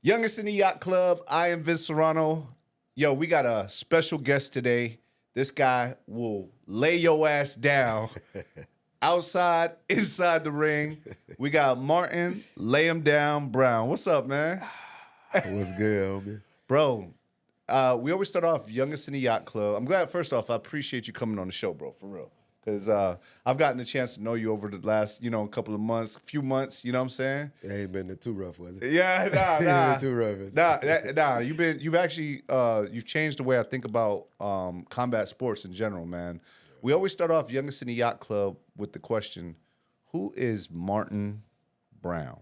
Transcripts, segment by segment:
Youngest in the Yacht Club. I am Vince Serrano. Yo, we got a special guest today. This guy will lay your ass down outside, inside the ring. We got Martin, lay him down, Brown. What's up, man? What's good, homie? Bro, we always start off youngest in the Yacht Club. I'm glad, first off, I appreciate you coming on the show, bro, for real. Because I've gotten a chance to know you over the last, couple of months, few months, you know what I'm saying? It ain't been too rough, was it? Yeah, nah. Ain't been too rough. Nah. You've changed the way I think about combat sports in general, man. We always start off youngest in the Yacht Club with the question, who is Martin Brown?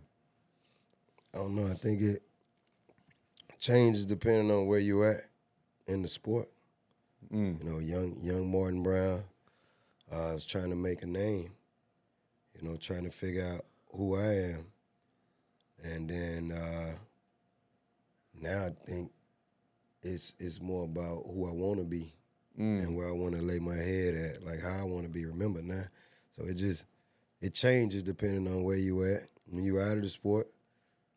I don't know. I think it changes depending on where you at in the sport. You know, young Martin Brown. I was trying to make a name, trying to figure out who I am. And then now I think it's more about who I want to be and where I want to lay my head at, like how I want to be remembered now. So it changes depending on where you at. When you out of the sport,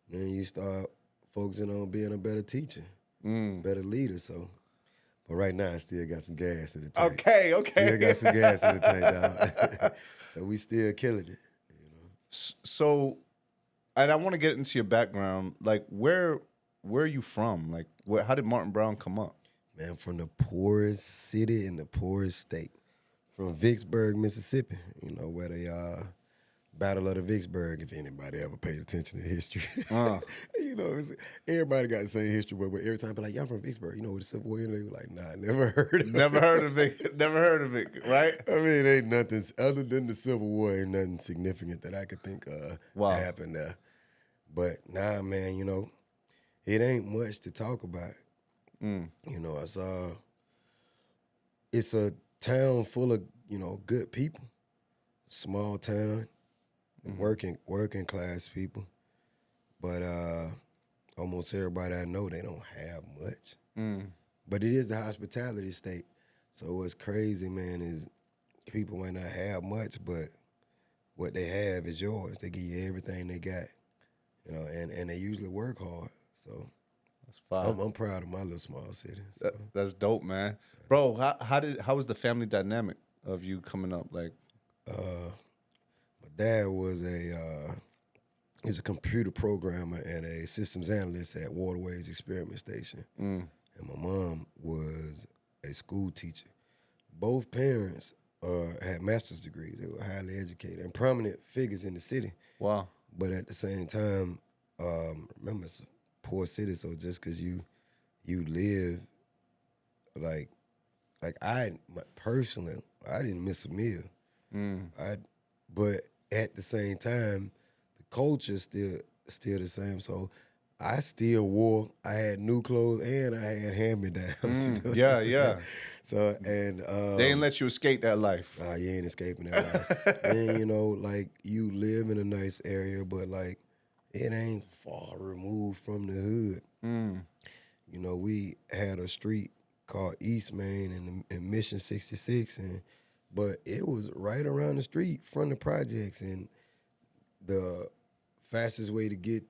then you start focusing on being a better teacher, better leader. So. But right now, I still got some gas in the tank. Okay. Still got some gas in the tank, dog. So we still killing it. So, and I want to get into your background. Like, where are you from? Like, how did Martin Brown come up? Man, from the poorest city in the poorest state. From Vicksburg, Mississippi, where they Battle of the Vicksburg, if anybody ever paid attention to history. Everybody got the same history, but every time I be like, y'all from Vicksburg, where the Civil War, they were like, nah, never heard of it. Never heard of it, right? I mean, ain't nothing, other than the Civil War, ain't nothing significant that I could think happened there. But nah, man, it ain't much to talk about. It's a town full of, good people, small town. Working class people, but almost everybody I know, they don't have much. But it is a hospitality state, so what's crazy, man, is people might not have much, but what they have is yours. They give you everything they got, and they usually work hard. So that's fine. I'm proud of my little small city. So. That's dope, man. Bro, how was the family dynamic of you coming up? Like, Dad was he's a computer programmer and a systems analyst at Waterways Experiment Station. And my mom was a school teacher. Both parents had master's degrees. They were highly educated and prominent figures in the city. Wow. But at the same time, remember, it's a poor city, so just because you live, like personally, I didn't miss a meal. But at the same time, the culture still the same. So I still I had new clothes and I had hand-me-downs. Yeah. So, and they didn't let you escape that life. You ain't escaping that life. And, like, you live in a nice area, but, like, it ain't far removed from the hood. We had a street called East Main in Mission 66, but it was right around the street from the projects, and the fastest way to get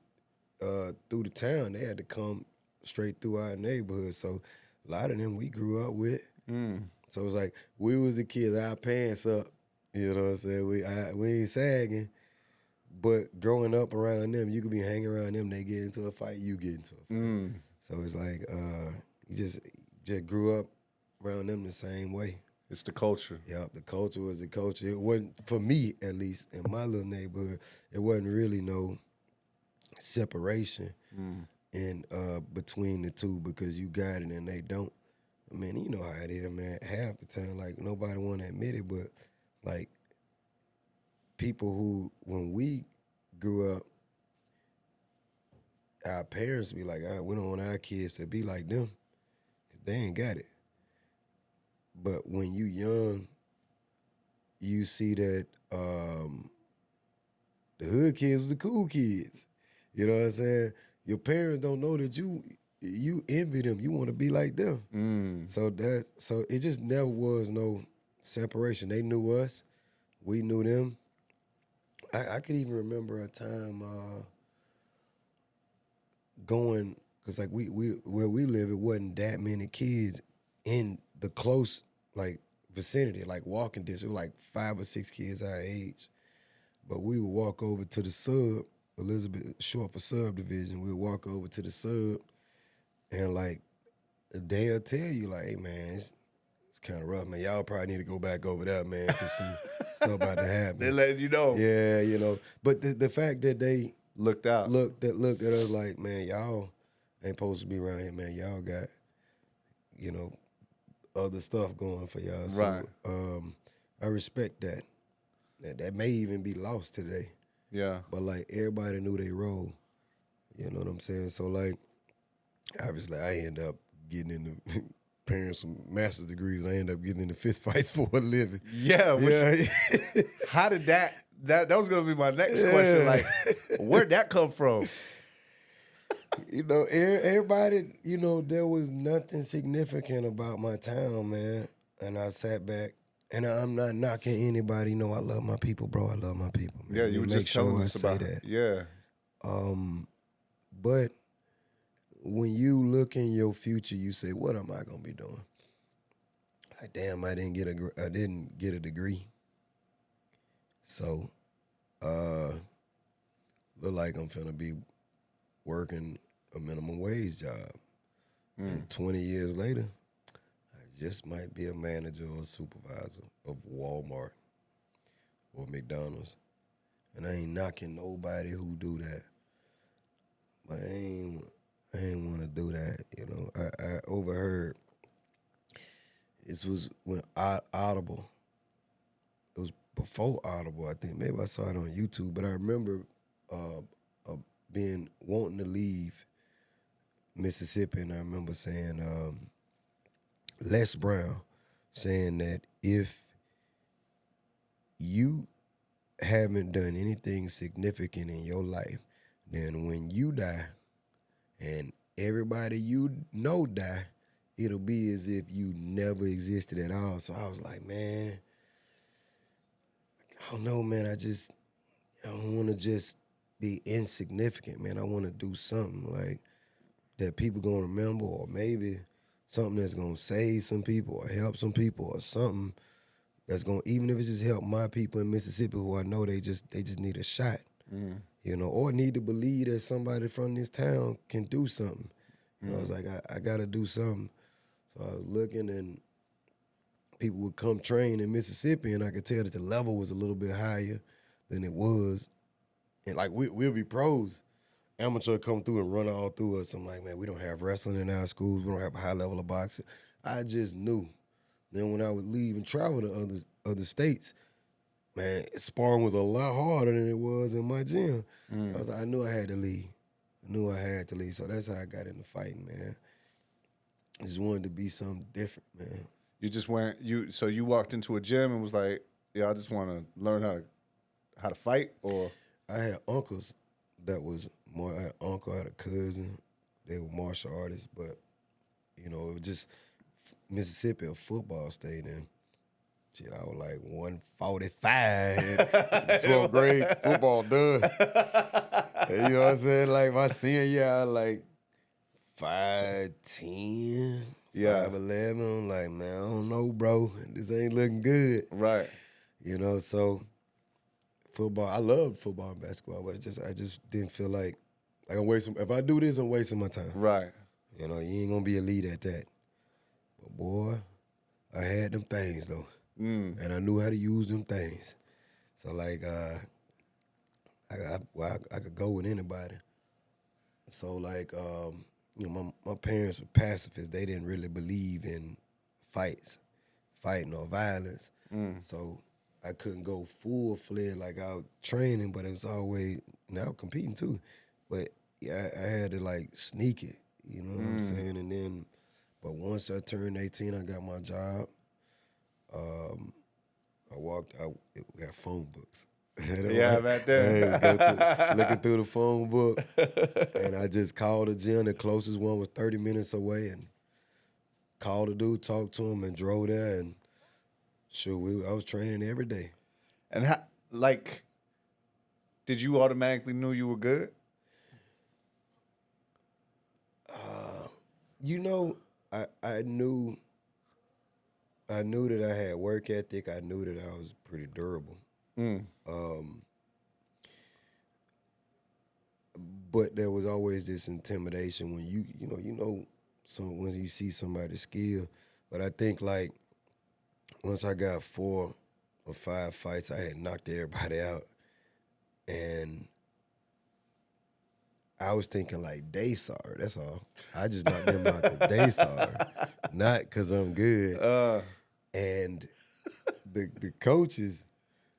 through the town, they had to come straight through our neighborhood. So a lot of them we grew up with. So it was like we was the kids, our pants up, you know what I'm saying? We ain't sagging, but growing up around them, you could be hanging around them, they get into a fight, you get into a fight. So it's like you just grew up around them the same way. It's the culture. Yeah, the culture was the culture. It wasn't, for me at least, in my little neighborhood, it wasn't really no separation in between the two because you got it and they don't. I mean, you know how it is, man. Half the time, like, nobody want to admit it, but, like, people who, when we grew up, our parents be like, we don't want our kids to be like them because they ain't got it. But when you young, you see that the hood kids are the cool kids. You know what I'm saying? Your parents don't know that you envy them. You want to be like them. So it just never was no separation. They knew us. We knew them. I could even remember a time going, because like we where we live, it wasn't that many kids in the close like vicinity, like walking distance. It was like 5 or 6 kids our age. But we would walk over to the sub, Elizabeth, short for subdivision. We'd walk over to the sub, and like they'll tell you, like, hey man, it's kind of rough, man. Y'all probably need to go back over there, man, because some stuff about to happen. They letting you know. Yeah, you know. But the fact that they Looked out. looked at us like, man, y'all ain't supposed to be around here, man. Y'all got, you know, other stuff going for y'all. Right. So I respect that. That may even be lost today. Yeah. But like everybody knew their role. You know what I'm saying? So like obviously I end up getting into paying some master's degrees and I end up getting into fist fights for a living. Yeah. Yeah. How did that was gonna be my next question. Like, where'd that come from? You know, everybody, you know, there was nothing significant about my town, man. And I sat back, and I'm not knocking anybody. You know, I love my people, bro. I love my people, man. Yeah, you were just telling us about that. Yeah. But when you look in your future, you say, what am I gonna be doing? Like, damn, I didn't get a degree. So, look like I'm finna be working a minimum wage job. And 20 years later, I just might be a manager or a supervisor of Walmart or McDonald's. And I ain't knocking nobody who do that. But I ain't want to do that, you know. I overheard, this was when Audible, it was before Audible, I think. Maybe I saw it on YouTube, but I remember wanting to leave Mississippi, and I remember saying, Les Brown saying that if you haven't done anything significant in your life, then when you die and everybody you know die, it'll be as if you never existed at all. So I was like, man, I don't know, man. I don't want to just be insignificant, man. I want to do something like that people gonna remember, or maybe something that's gonna save some people or help some people, or something that's gonna, even if it's just help my people in Mississippi who I know they just need a shot, you know, or need to believe that somebody from this town can do something. You know, I was like, I gotta do something. So I was looking, and people would come train in Mississippi, and I could tell that the level was a little bit higher than it was. And like we'll be pros. Amateur come through and run all through us. I'm like, man, we don't have wrestling in our schools. We don't have a high level of boxing. I just knew. Then when I would leave and travel to other states, man, sparring was a lot harder than it was in my gym. So I was like, I knew I had to leave. So that's how I got into fighting, man. I just wanted to be something different, man. You just so you walked into a gym and was like, yeah, I just want to learn how to fight, or? I had uncles that was more. I had an uncle, I had a cousin. They were martial artists, but you know, it was just Mississippi, a football state, and shit, I was like 145 in 12th grade, football done. You know what I'm saying? Like my senior year, I was like 5'10", 5'11". I'm like, man, I don't know, bro. This ain't looking good. Right. You know, so football, I loved football and basketball, but I just didn't feel like I'm wasting. If I do this, I'm wasting my time. Right. You know, you ain't gonna be a lead at that. But boy, I had them things though, and I knew how to use them things. So like, I could go with anybody. So like, you know, my parents were pacifists. They didn't really believe in fighting or violence. So I couldn't go full-fledged like I was training, but it was always, and I was competing too. But yeah, I had to like sneak it, you know what I'm saying? And then, but once I turned 18, I got my job. We got phone books. Yeah, back then. Looking through the phone book, and I just called the gym. The closest one was 30 minutes away, and called the dude, talked to him, and drove there. And sure, I was training every day. And how, like, did you automatically knew you were good? You know, I knew that I had work ethic. I knew that I was pretty durable. But there was always this intimidation when when you see somebody's skill. But I think like once I got 4 or 5 fights, I had knocked everybody out, and I was thinking like they sorry. That's all. I just knocked them out because they sorry, not because I'm good. And the coaches,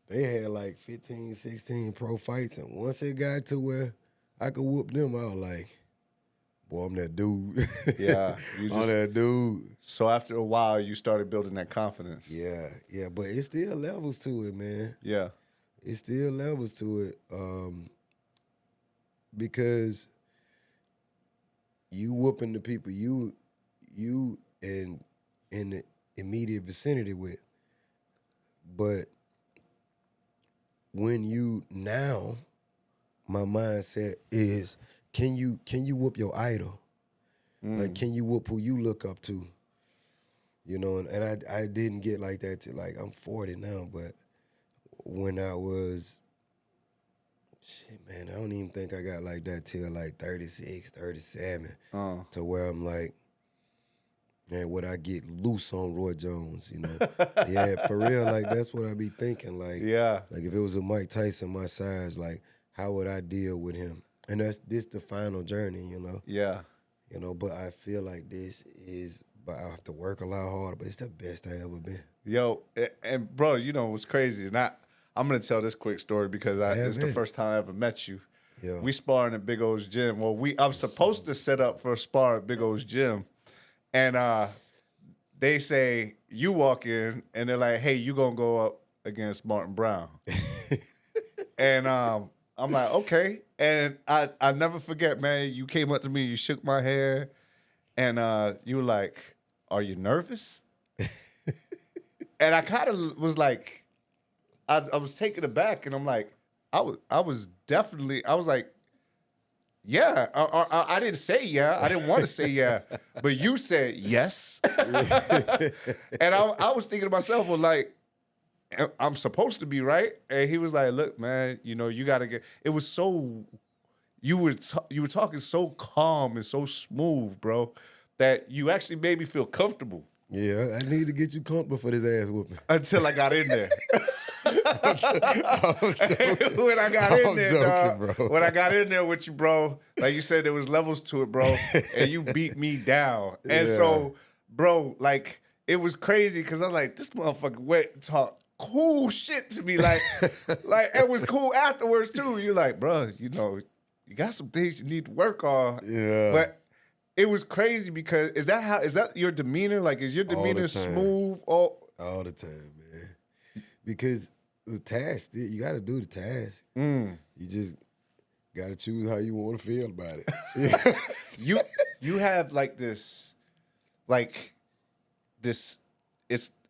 they had like 15, 16 pro fights, and once it got to where I could whoop them, I was like, boy, I'm that dude. Yeah. I'm that dude. So after a while, you started building that confidence. Yeah, but it's still levels to it, man. Yeah. It's still levels to it. Because you whooping the people you in the immediate vicinity with. But when you now, my mindset is, can you whoop your idol? Like, can you whoop who you look up to? You know, and I didn't get like that till like I'm 40 now, but when I was, shit, man, I don't even think I got like that till like 36, 37, to where I'm like, man, would I get loose on Roy Jones, you know? Yeah, for real, like, that's what I be thinking. Like, like if it was a Mike Tyson my size, like, how would I deal with him? And this the final journey, you know? Yeah. You know, but I feel like this is, but I have to work a lot harder, but it's the best I ever been. Yo, and bro, you know what's crazy? And I'm gonna tell this quick story because it's the first time I ever met you. Yeah. We sparring at Big O's gym. Well, I'm supposed to set up for a spar at Big O's gym, and they say you walk in and they're like, "Hey, you gonna go up against Martin Brown?" And I'm like, "Okay." And I never forget, man. You came up to me, you shook my hand, and you were like, "Are you nervous?" And I kind of was like, I was taken aback, and I'm like, I was like, yeah. I didn't say yeah. I didn't want to say yeah, but you said yes. And I was thinking to myself, well, like, I'm supposed to be right. And he was like, look, man, you know, you got to get. It was so, you were talking so calm and so smooth, bro, that you actually made me feel comfortable. Yeah, I need to get you comfortable for this ass whooping. Until I got in there. I'm joking. When I got in there, joking, dog, bro. when I got in there with you, bro, like you said, there was levels to it, bro, and you beat me down. And so, bro, like, it was crazy because I'm like, this motherfucker went and talked cool shit to me. Like it was cool afterwards, too. You're like, bro, you know, you got some things you need to work on. Yeah. But it was crazy because is that your demeanor? Like, is your demeanor smooth all the time, man? Because the task, you got to do the task. You just got to choose how you want to feel about it. You have this,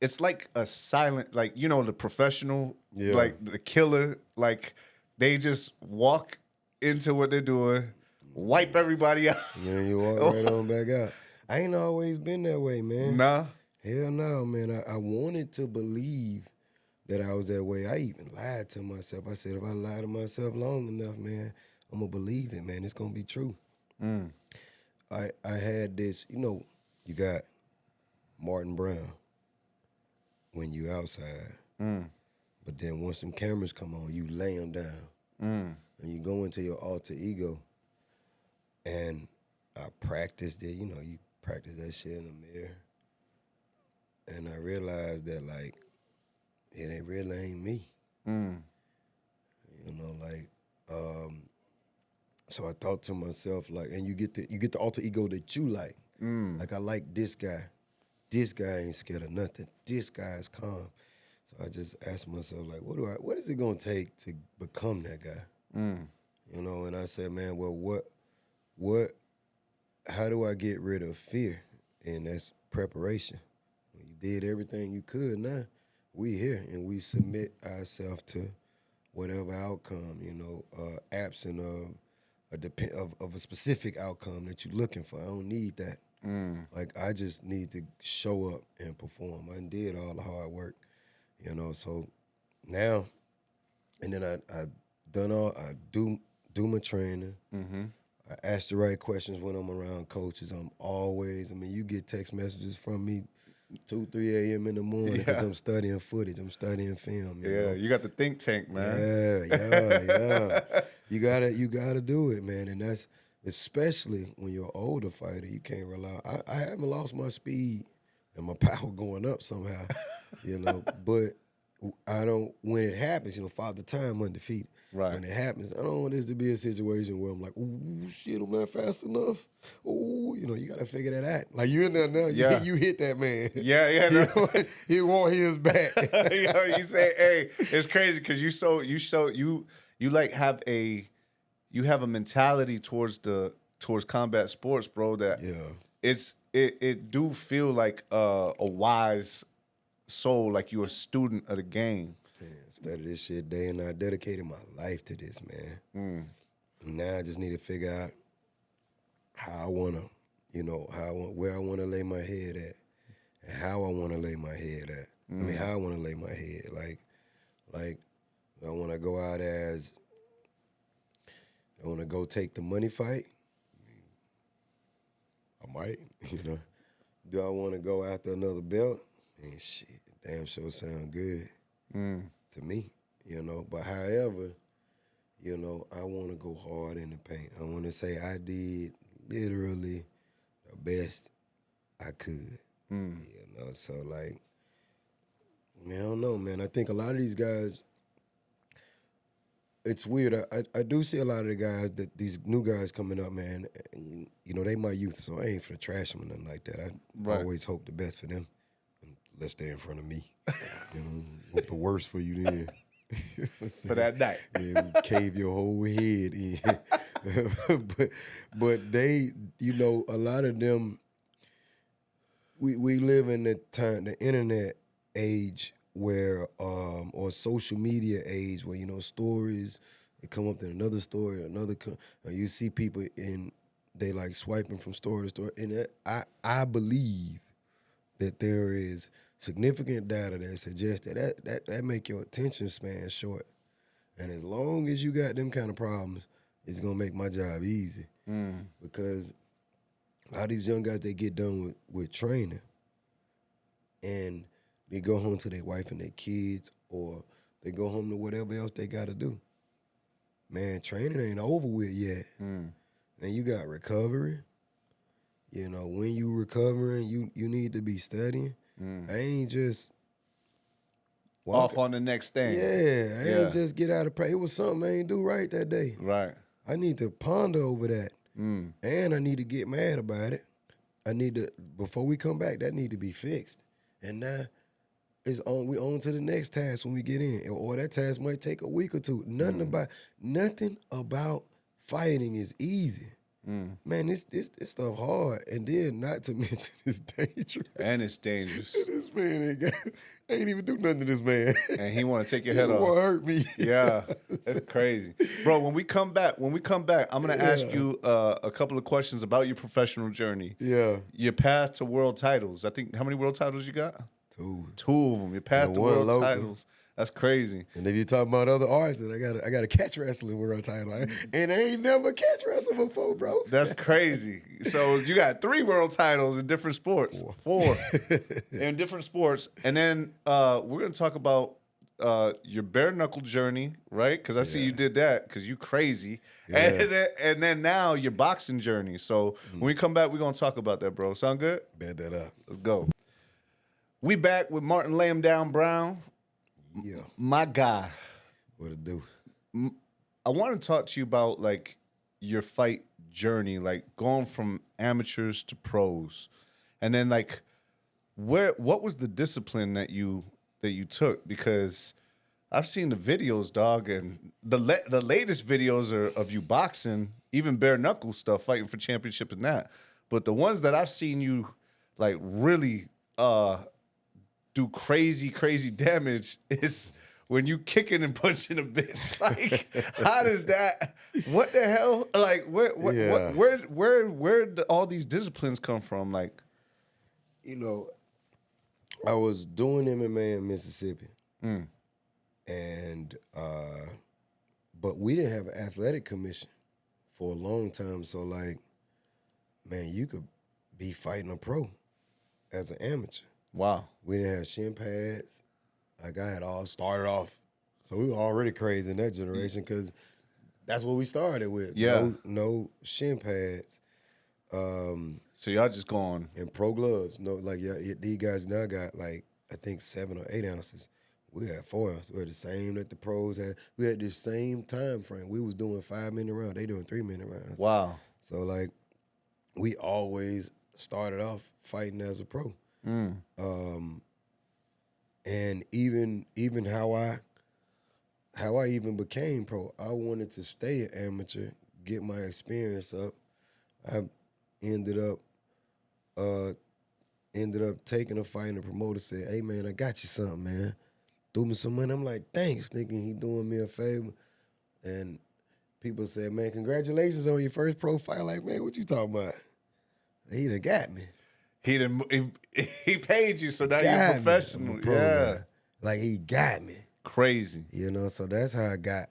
it's like a silent, like, you know, the professional, like the killer, like they just walk into what they're doing, wipe everybody out. And then you walk right on back out. I ain't always been that way, man. Nah. Hell no, man. I wanted to believe that I was that way. I even lied to myself. I said, if I lie to myself long enough, man, I'm going to believe it, man. It's going to be true. I had this, you know, you got Martin Brown when you outside. But then once some cameras come on, you lay them down. And you go into your alter ego. And I practiced it. You know, you practice that shit in the mirror. And I realized that, like, it really ain't me. You know, like, so I thought to myself, like, and you get the alter ego that you like. Like, I like this guy. This guy ain't scared of nothing. This guy is calm. So I just asked myself, like, what is it gonna take to become that guy? You know, and I said, man, well, how do I get rid of fear? And that's preparation. When you did everything you could, now we here and we submit ourselves to whatever outcome, you know, absent of a specific outcome that you're looking for. I don't need that. Like, I just need to show up and perform. I did all the hard work, you know. So now, and then I do my training. I ask the right questions when I'm around coaches. You get text messages from me 2, 3 a.m. in the morning because I'm studying footage. I'm studying film. You know? You got the think tank, man. Yeah. You gotta do it, man. And that's especially when you're an older fighter. You can't rely. I haven't lost my speed and my power going up somehow, you know. But I don't. When it happens, you know, Father Time undefeated. Right. When it happens, I don't want this to be a situation where I'm like, oh shit, I'm not fast enough. Oh, you know, you gotta figure that out. Like, you in there now, you hit that man. Yeah. No. He want his back. You say, hey, it's crazy because you like have a mentality towards combat sports, bro. That it do feel like a wise soul, like you're a student of the game. Man, studied this shit day and night, dedicated my life to this, man. Now I just need to figure out how I wanna, you know, where I wanna lay my head at, and how I wanna lay my head at. I mean, how I wanna lay my head. Like I wanna go out as, I wanna go take the money fight. I might, you know. Do I wanna go after another belt? And shit, damn sure sound good. To me, you know. But however, you know, I want to go hard in the paint. I want to say I did literally the best I could. You know, so like, man, I don't know, man. I think a lot of these guys, it's weird. I do see a lot of the guys, these new guys coming up, man, and, you know, they my youth, so I ain't finna trash them or nothing like that. I always hope the best for them. Unless they're in front of me. You know, hope the worst for you then. For that night. Yeah, cave your whole head in. but they, you know, a lot of them, we live in the internet age where, or social media age where, you know, stories, they come up in another story, you see people they like swiping from story to story. And I believe that there is significant data that suggests that make your attention span short. And as long as you got them kind of problems, it's gonna make my job easy. Because a lot of these young guys, they get done with training and they go home to their wife and their kids, or they go home to whatever else they gotta do. Man, training ain't over with yet. And you got recovery. You know, when you recovering, you need to be studying. I ain't just off on the next thing. Yeah, I ain't just get out of practice. It was something I ain't do right that day. Right. I need to ponder over that. And I need to get mad about it. I need to, before we come back, that need to be fixed. And now we on to the next task when we get in. Or that task might take a week or two. Nothing about fighting is easy. Man, this stuff hard, and then not to mention it's dangerous. And it's dangerous. This man ain't even do nothing to this man. And he want to take your head off. He want to hurt me. Yeah, that's crazy, bro. When we come back, I'm gonna ask you a couple of questions about your professional journey. Yeah, your path to world titles. I think how many world titles you got? Two of them. Your path to world titles. That's crazy. And if you talk about other artists, I got a catch wrestling world title, and I ain't never catch wrestled before, bro. That's crazy. So you got 3 world titles in different sports. 4 in different sports, and then we're gonna talk about your bare-knuckle journey, right? Because I see you did that because you crazy, and then now your boxing journey. So when we come back, we're gonna talk about that, bro. Sound good? Bet that up. Let's go. We back with Martin Lay 'em Down Brown. Yeah, my guy. What it do? I want to talk to you about like your fight journey, like going from amateurs to pros, and then like what was the discipline that you took? Because I've seen the videos, dog, and the latest videos are of you boxing, even bare knuckle stuff, fighting for championship and that. But the ones that I've seen you like really do crazy damage is when you kicking and punching a bitch? Like, how does that? What the hell? Like, Yeah. where all these disciplines come from? Like, You know, I was doing MMA in Mississippi, and but we didn't have an athletic commission for a long time. So like, man, you could be fighting a pro as an amateur. wow, We didn't have shin pads. Like I had all started off, so we were already crazy in that generation because that's what we started with. Yeah. No shin pads. so y'all just going, And pro gloves. No, like these guys now got like I think 7 or 8 ounces. We had 4 ounces. We had the same that the pros had. We had the same time frame. We was doing 5-minute rounds. They doing 3-minute rounds. wow, So like we always started off fighting as a pro. And even how I even became pro, I wanted to stay an amateur, get my experience up. I ended up taking a fight, and the promoter said, "Hey man, I got you something, man. Threw me some money." I'm like, "Thanks, thinking he doing me a favor." And people said, "Man, congratulations on your first pro fight." Like, man, what you talking about? He done got me. he paid you, so now Got you're me. professional. I'm a pro Yeah, now. Like he got me. crazy. You know, so that's how I got.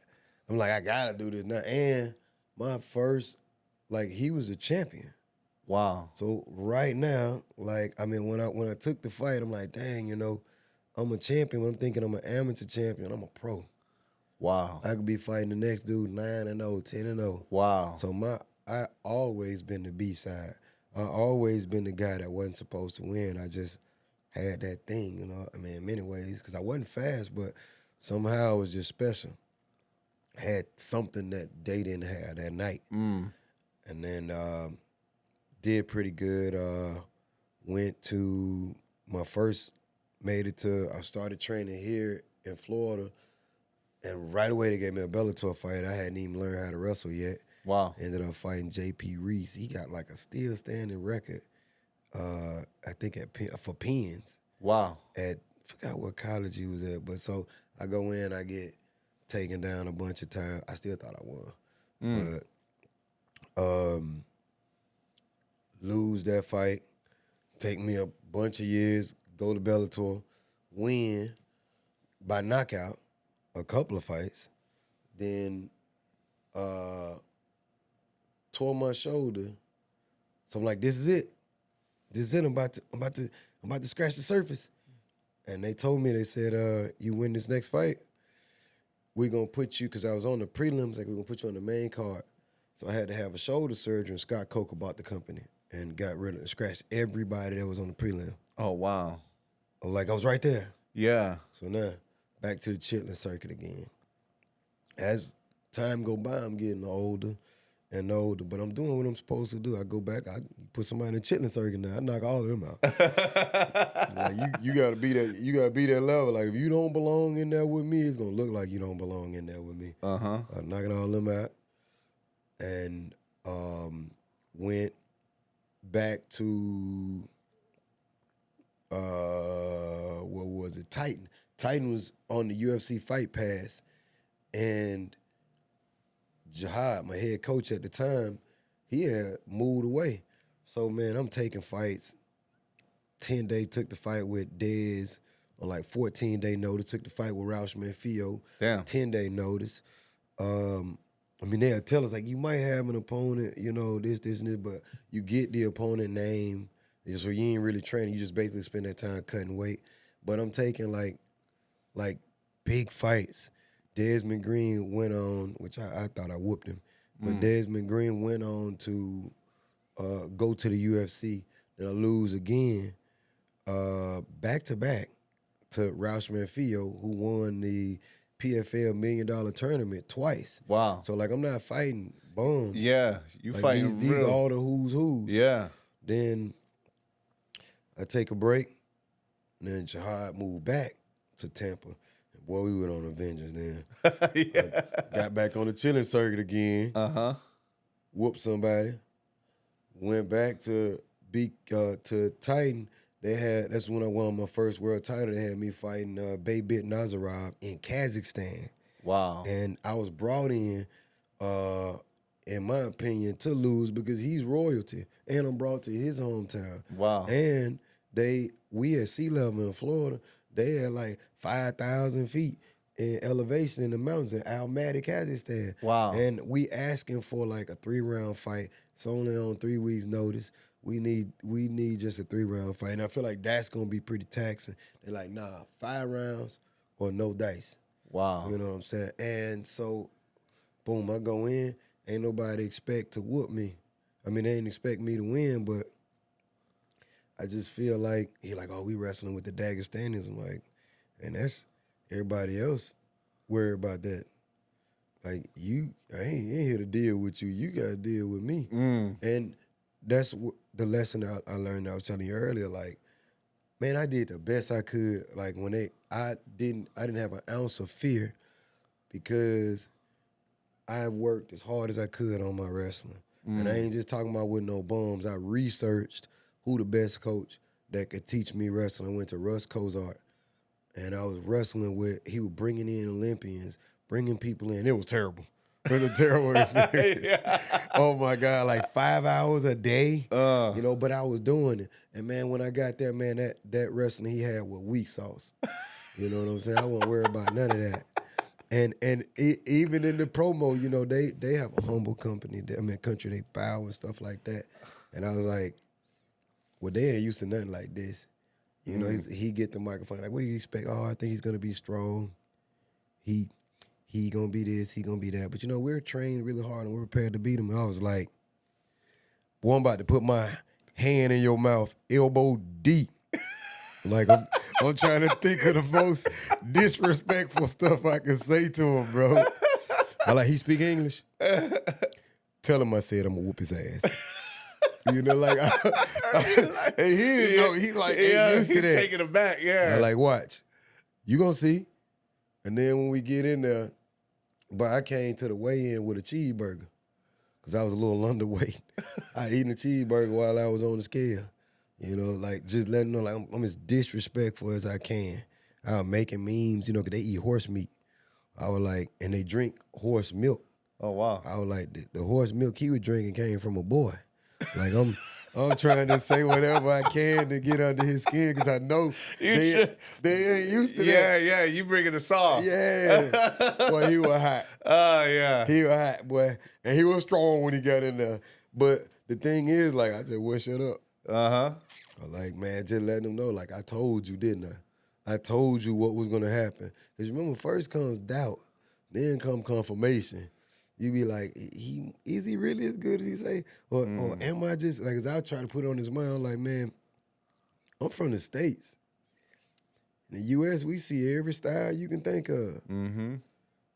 I'm like, I gotta do this now. And my first, like, he was a champion. Wow, So right now, like, I mean, when I took the fight, I'm like, dang, you know, I'm a champion. But I'm thinking I'm an amateur champion. I'm a pro. wow, I could be fighting the next dude 9-0, 10-0. wow. So I always been the B side. I always been the guy that wasn't supposed to win. I just had that thing, you know. I mean, in many ways, because I wasn't fast, but somehow it was just special. Had something that they didn't have that night. And then did pretty good. Went to my first, I started training here in Florida, and right away they gave me a Bellator fight. I hadn't even learned how to wrestle yet. Wow. Ended up fighting J.P. Reese. He got like a still standing record, I think for pins. Wow. Forgot what college he was at, but so I go in, I get taken down a bunch of times. I still thought I won. But lose that fight, take me a bunch of years, go to Bellator, win by knockout a couple of fights, then tore my shoulder. So I'm like, this is it. This is it. I'm about to scratch the surface. And they told me, they said, you win this next fight, we're gonna put you, because I was on the prelims, like we're gonna put you on the main card. So I had to have a shoulder surgery, and Scott Coker bought the company and got rid of, scratched everybody that was on the prelim. Oh, wow. Like I was right there. Yeah. So now, back to the chitlin circuit again. As time go by, I'm getting older and older, but I'm doing what I'm supposed to do. I go back, I put somebody in the chitlin circuit now, I knock all of them out. Like you gotta be that level. Like if you don't belong in there with me, it's gonna look like you don't belong in there with me. I'm knocking all of them out. And went back to what was it? Titan. Titan was on the UFC Fight Pass, and Jihad, my head coach at the time, he had moved away. So man, I'm taking fights. 10-day took the fight with Dez on like 14-day notice. Took the fight with Roush Manfio. Damn. 10-day notice. I mean, they'll tell us, like, you might have an opponent, you know, this, and this, but you get the opponent name, so you ain't really training. You just basically spend that time cutting weight. But I'm taking, like big fights. Desmond Green went on, which I thought I whooped him, but Desmond Green went on to go to the UFC, then I lose again, back-to-back to Roush Manfio, who won the PFL $1 million tournament twice. Wow. So, like, I'm not fighting bums. Yeah. You like, fighting these real. are all the who's who. Yeah. Then I take a break, and then Jihad moved back to Tampa. And boy, we went on a vengeance then. Yeah. Got back on the chilling circuit again. Whooped somebody. Went back to Titan, That's when I won my first world title. They had me fighting Baybit Nazarov in Kazakhstan. Wow. And I was brought in my opinion, to lose because he's royalty. And I'm brought to his hometown. Wow. And we at sea level in Florida, they had like 5,000 feet in elevation in the mountains in Almaty, Kazakhstan. Wow. And we asking for like a 3-round fight. It's only on 3 weeks' notice. We need just a 3-round fight. And I feel like that's gonna be pretty taxing. They're like, nah, 5 rounds or no dice. Wow. You know what I'm saying? And so, boom, I go in. Ain't nobody expect to whoop me. I mean, they ain't expect me to win, but I just feel like, he like, oh, we wrestling with the Dagestanis. I'm like, and that's everybody else worry about that. Like, I ain't here to deal with you. You got to deal with me. And that's the lesson I learned I was telling you earlier. Like, man, I did the best I could. Like, when I didn't have an ounce of fear because I worked as hard as I could on my wrestling. And I ain't just talking about with no bums. I researched who the best coach that could teach me wrestling. I went to Russ Cozart, and I was wrestling with, he was bringing in Olympians, bringing people in. It was terrible. It was a terrible experience. Yeah. Oh, my God, like 5 hours a day, you know, but I was doing it. And, man, when I got there, man, that wrestling he had was weak sauce. You know what I'm saying? I wasn't worried about none of that. And even in the promo, you know, they have a humble company. Country, they bow and stuff like that. And I was like, well, they ain't used to nothing like this. You know, he get the microphone. Like, what do you expect? Oh, I think he's going to be strong. He going to be this, he going to be that. But, you know, we're trained really hard and we're prepared to beat him. And I was like, boy, I'm about to put my hand in your mouth, elbow deep. Like, I'm trying to think of the most disrespectful stuff I can say to him, bro. I like, he speak English? Tell him I said I'm going to whoop his ass. You know, like, and he didn't know. He's like, ain't used to that. Taking it back, yeah. I like, watch. You going to see. And then when we get in there, but I came to the weigh-in with a cheeseburger because I was a little underweight. I eating a cheeseburger while I was on the scale. You know, like, just letting them know, like, I'm as disrespectful as I can. I was making memes, you know, because they eat horse meat. I was like, and they drink horse milk. Oh, wow. I was like, the horse milk he was drinking came from a boy. Like, I'm trying to say whatever I can to get under his skin because I know they ain't used to that. Yeah, you bringing the sauce. Yeah. Boy, he was hot. Oh, yeah. He was hot, boy. And he was strong when he got in there. But the thing is, like, I just wish it up. Uh-huh. I'm like, man, just letting them know, like, I told you, didn't I? I told you what was going to happen. Because remember, first comes doubt, then come confirmation. You be like, is he really as good as he say? Or am I just, like, as I try to put it on his mind, I'm like, man, I'm from the States. In the U.S., we see every style you can think of.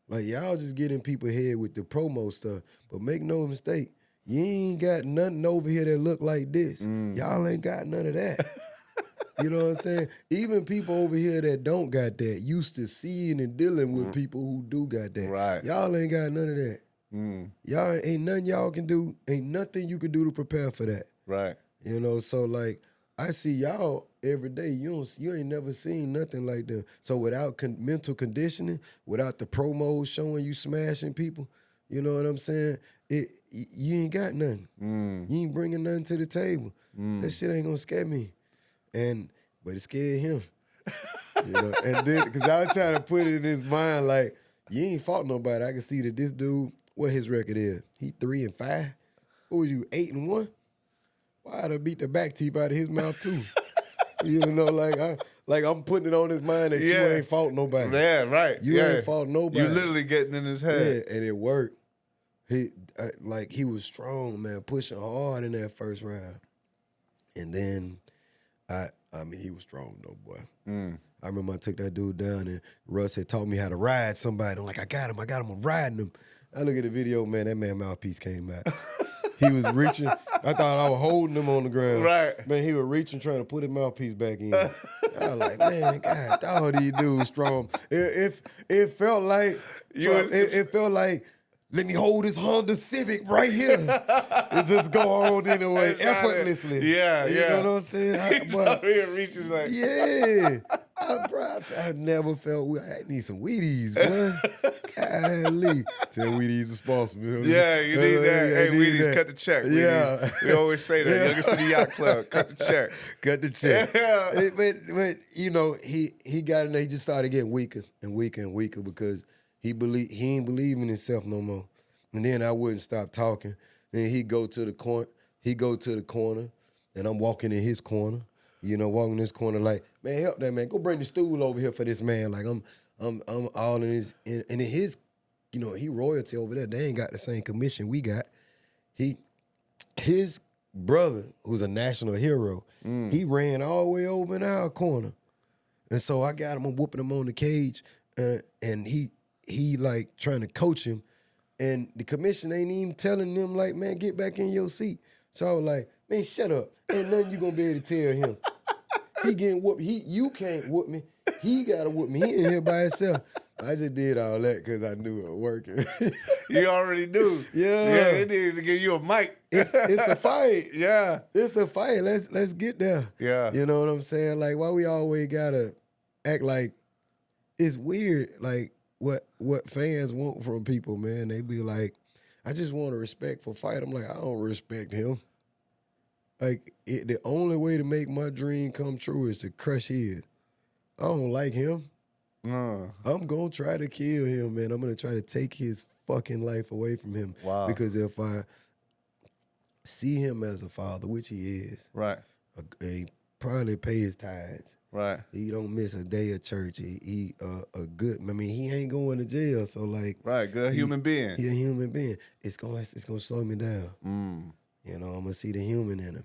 Like, y'all just getting people head with the promo stuff. But make no mistake, you ain't got nothing over here that look like this. Y'all ain't got none of that. You know what I'm saying? Even people over here that don't got that used to seeing and dealing with people who do got that. Right. Y'all ain't got none of that. Y'all ain't nothing y'all can do. Ain't nothing you can do to prepare for that. Right. You know, so like I see y'all every day. You ain't never seen nothing like that. So without mental conditioning, without the promos showing you smashing people, you know what I'm saying? You ain't got nothing. You ain't bringing nothing to the table. That shit ain't gonna scare me. But it scared him. You know, and then because I was trying to put it in his mind like, you ain't fought nobody. I can see that this dude, what his record is. He 3-5. What was you, 8-1? Why I'd have beat the back teeth out of his mouth too? You know, like I'm putting it on his mind that you ain't fought nobody. Yeah, right. You ain't fought nobody. You literally getting in his head. Yeah, and it worked. He was strong, man, pushing hard in that first round. And then I mean, he was strong though, boy. I remember I took that dude down and Russ had taught me how to ride somebody. I'm like, I got him, I'm riding him. I look at the video, man, that man mouthpiece came out. He was reaching. I thought I was holding him on the ground. Right. Man, he was reaching, trying to put his mouthpiece back in. I was like, man, God, dog, these dudes strong. It felt like, it felt like let me hold this Honda Civic right here. It just go on anyway, effortlessly. Yeah, you yeah. know what I'm saying? He's over here reaching like, yeah. I never felt, I need some Wheaties, boy. Golly. Tell Wheaties to sponsor me. yeah, you need that. Hey, Wheaties, cut the check. Wheaties. Yeah. We always say that. Yeah. Youngest to the Yacht Club, cut the check. Cut the check. Yeah. But you know, he got in there, he just started getting weaker and weaker and weaker because he ain't believe in himself no more. And then I wouldn't stop talking. Then he'd go to the corner, and I'm walking in his corner. You know, walking in his corner like, man, help that man. Go bring the stool over here for this man. Like I'm all in his in his, you know, he royalty over there. They ain't got the same commission we got. His brother, who's a national hero, he ran all the way over in our corner. And so I got him, I'm whooping him on the cage, and he like trying to coach him. And the commission ain't even telling them, like, man, get back in your seat. So I was like, man, shut up. Ain't nothing you gonna be able to tell him. He getting whooped. You can't whoop me. He gotta whoop me. He in here by himself. I just did all that because I knew it was working. You already knew. Yeah. Yeah, they needed to give you a mic. It's a fight. Yeah. It's a fight. Let's get there. Yeah. You know what I'm saying? Like, why we always gotta act like it's weird, like what fans want from people, man. They be like, I just want a respectful fight. I'm like, I don't respect him. Like, the only way to make my dream come true is to crush his. I don't like him. I'm going to try to kill him, man. I'm going to try to take his fucking life away from him. Wow. Because if I see him as a father, which he is, Right. He probably pay his tithes. Right. He don't miss a day of church. He a good, I mean, he ain't going to jail, so like. Right, good human being. He a human being. It's gonna slow me down. You know, I'm gonna see the human in him.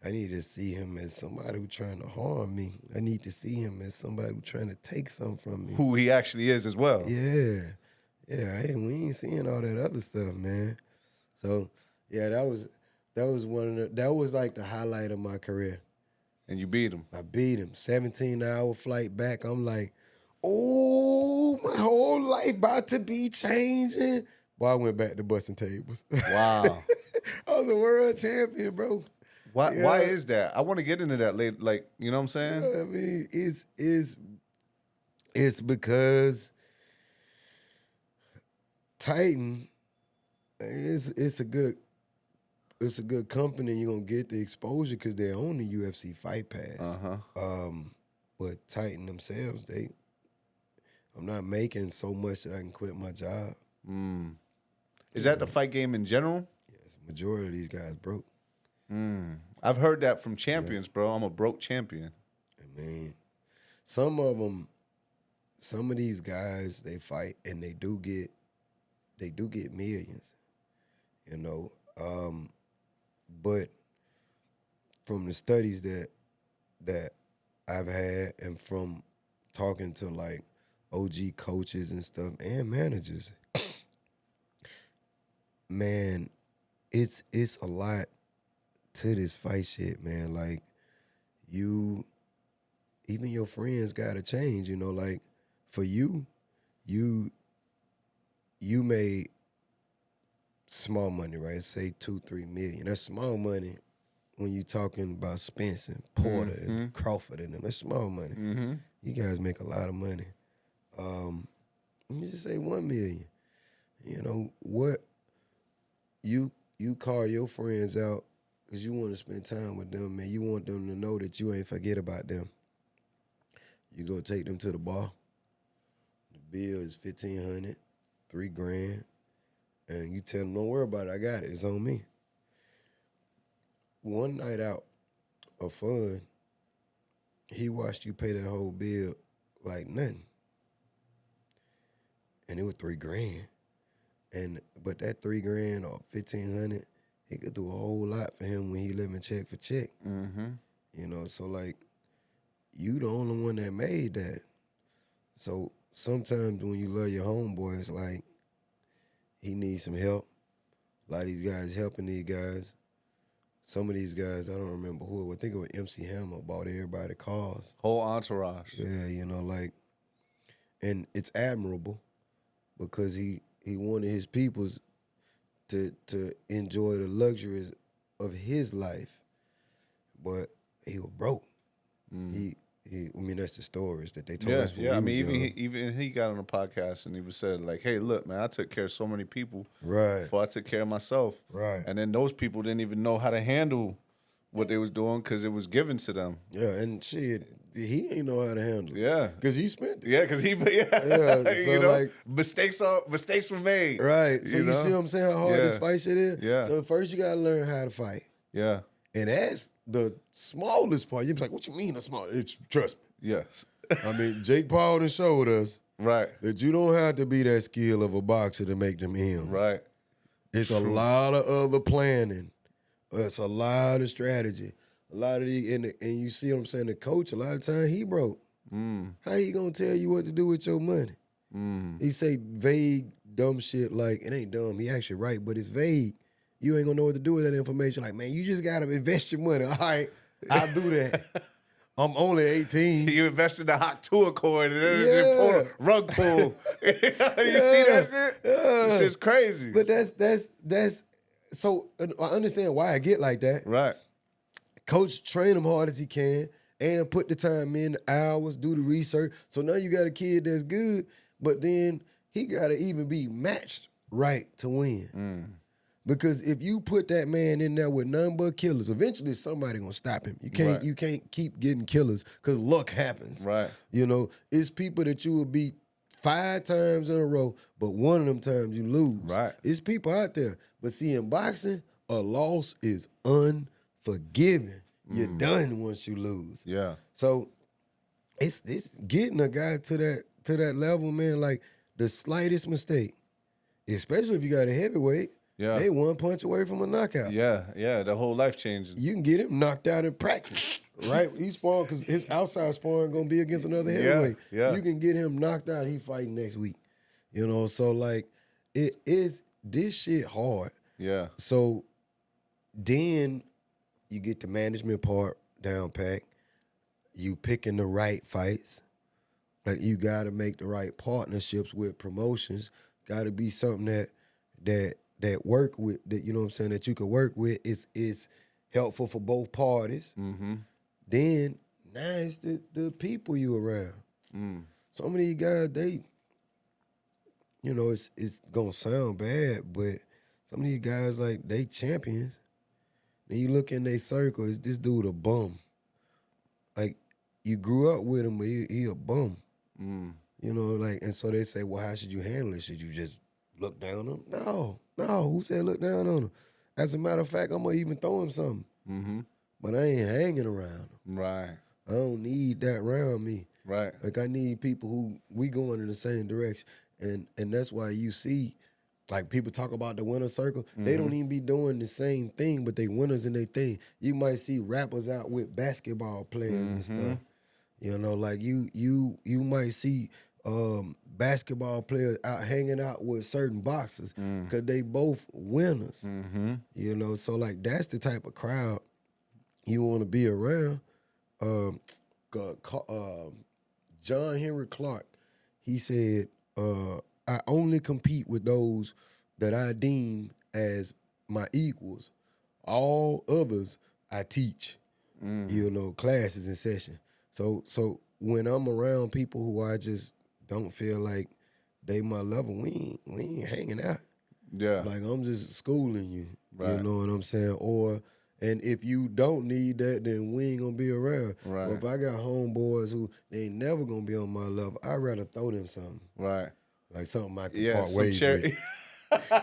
I need to see him as somebody who's trying to harm me. I need to see him as somebody who's trying to take something from me. Who he actually is as well. Yeah. Yeah, we ain't seeing all that other stuff, man. So, yeah, that was that was like the highlight of my career. And you beat him. I beat him. 17-hour flight back. I'm like, oh, my whole life about to be changing. Boy, I went back to busting tables. Wow. I was a world champion, bro. Why is that? I want to get into that later. Like, you know what I'm saying? I mean, it's because Titan, it's a good company. You're gonna get the exposure because they're on the UFC Fight Pass. But Titan themselves, I'm not making so much that I can quit my job. Is that the fight game in general? Yes, majority of these guys broke. I've heard that from champions, bro. I'm a broke champion. I mean, some of these guys, they fight and they do get millions, you know. But from the studies that I've had and from talking to like OG coaches and stuff and managers, man, it's a lot to this fight shit, man. Like, even your friends gotta change, you know. Like, for you made small money, right? Say 2-3 million. That's small money when you talking about Spence and Porter and Crawford and them. That's small money. You guys make a lot of money. Let me just say 1 million. You know what? You call your friends out because you want to spend time with them, man. You want them to know that you ain't forget about them. You go take them to the bar. The bill is $1,500, $3,000, and you tell them, don't worry about it. I got it. It's on me. One night out of fun, he watched you pay that whole bill like nothing, and it was $3,000. But that $3,000 or $1,500, he could do a whole lot for him when he living check for check. You know, so like, you the only one that made that. So sometimes when you love your homeboy, it's like he needs some help. A lot of these guys helping these guys. Some of these guys, I don't remember who. I think it was MC Hammer bought everybody cars. Whole entourage. Yeah, you know, like, and it's admirable because he he wanted his peoples to enjoy the luxuries of his life, but he was broke. I mean, that's the stories that they told us when we I was mean, young. even he got on a podcast and he was saying like, "Hey, look, man, I took care of so many people Right. before I took care of myself, Right. and then those people didn't even know how to handle what they was doing because it was given to them." Yeah, and shit, he ain't know how to handle it. Yeah, Because he spent it. yeah, because Yeah, so you know, like- mistakes were made, Right. So you know? see what I'm saying, how hard this Yeah. fight shit is? Yeah. So first you got to learn how to fight. Yeah, And that's the smallest part. You're like, what you mean the small? Trust me. yes, I mean, Jake Paul done showed us right, that you don't have to be that skilled of a boxer to make them M's. right, It's a lot of other planning. It's a lot of strategy. A lot of the and you see what I'm saying, the coach, a lot of time he broke. How he gonna tell you what to do with your money? He say vague, dumb shit like, it ain't dumb, he actually right, but it's vague. You ain't gonna know what to do with that information. Like, man, you just gotta invest your money. All right, I'll do that. I'm only 18. You invested in the hot tour cord and then Yeah. pull a rug pull. You see that shit? Yeah. This shit's crazy. But that's so I understand why I get like that. Right. Coach train him hard as he can and put the time in, the hours, do the research. So now you got a kid that's good, but then he got to even be matched right to win. Because if you put that man in there with none but killers, eventually somebody gonna stop him. You can't keep getting killers because luck happens. Right. You know, it's people that you will beat 5 times in a row, but one of them times you lose. Right. It's people out there. But see, in boxing, a loss is unforgiving. You're done once you lose. Yeah. So it's getting a guy to that level, man, like the slightest mistake, especially if you got a heavyweight, Yeah. they one punch away from a knockout. Yeah. Yeah. The whole life changing. You can get him knocked out in practice, right? He's sparring because his outside sparring gonna be against another heavyweight. yeah. You can get him knocked out. He fighting next week. You know, so like it is this shit hard. Yeah. So then you get the management part down pat. You picking the right fights. Like you gotta make the right partnerships with promotions. Gotta be something that work with, that you know what I'm saying, that you can work with. It's helpful for both parties. Then now it's the people you around. Some of these guys, they, you know, it's gonna sound bad, but some of these guys, like, they champions. Then you look in their circle, is this dude a bum? Like, you grew up with him, but he a bum. You know, like, and so they say, well, how should you handle it? Should you just look down on him? No. Who said look down on him? As a matter of fact, I'm gonna even throw him something. But I ain't hanging around him. Right. I don't need that around me. Right. Like, I need people who we going in the same direction. And that's why you see, like, people talk about the winner circle. They don't even be doing the same thing, but they winners in their thing. You might see rappers out with basketball players and stuff. You know, like you might see basketball players out hanging out with certain boxers because they both winners. You know, so like that's the type of crowd you want to be around. John Henry Clark, he said, I only compete with those that I deem as my equals. All others I teach, you know, classes and sessions. So when I'm around people who I just don't feel like they my level, we ain't hanging out. Yeah. Like, I'm just schooling you. Right. You know what I'm saying? And if you don't need that, then we ain't gonna be around. Right. Or if I got homeboys who they ain't never gonna be on my level, I'd rather throw them something. Right. Like something I can Yeah. part Some ways with. cherry.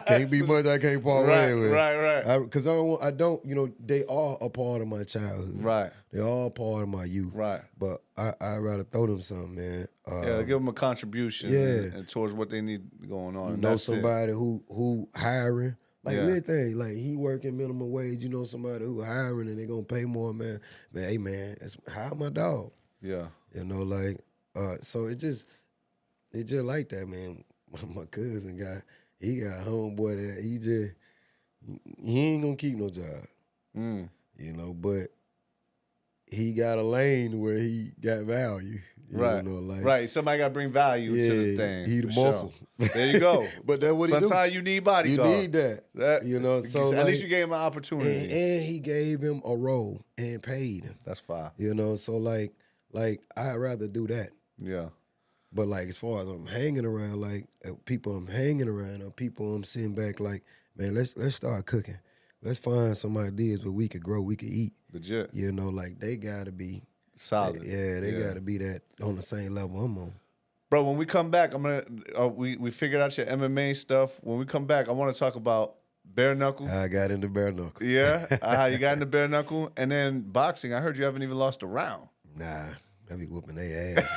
Can't be much I can't part ways with. Right. Because I don't, you know, they are a part of my childhood. Right. They're all part of my youth. Right. But I'd rather throw them something, man. Yeah, give them a contribution. Yeah. And towards what they need going on. You And know that's somebody who hiring. Like, Yeah. little thing, like, he working minimum wage. You know somebody who hiring and they gonna pay more, man. Man, hey, man, hire my dog. Yeah. You know, like, so it just like that, man. My cousin got a homeboy that he ain't gonna keep no job. You know, but he got a lane where he got value. Right. You know, like Right. Somebody got to bring value to the thing. he the for muscle. Sure. There you go. But that's what he do. Sometimes you need bodyguard. You need that. You know, so at like, least you gave him an opportunity. And he gave him a role and paid him. That's fine. You know, so like I'd rather do that. Yeah. But like as far as I'm hanging around, like people I'm hanging around or people I'm sitting back like, man, let's start cooking. Let's find some ideas where we could grow, we could eat. Legit. You know, like they gotta be solid. They gotta be that on the same level I'm on. Bro, when we come back, I'm gonna we figured out your MMA stuff. When we come back, I want to talk about bare knuckle. I got into bare knuckle. Yeah, you got into bare knuckle, and then boxing. I heard you haven't even lost a round. Nah, I be whooping their ass,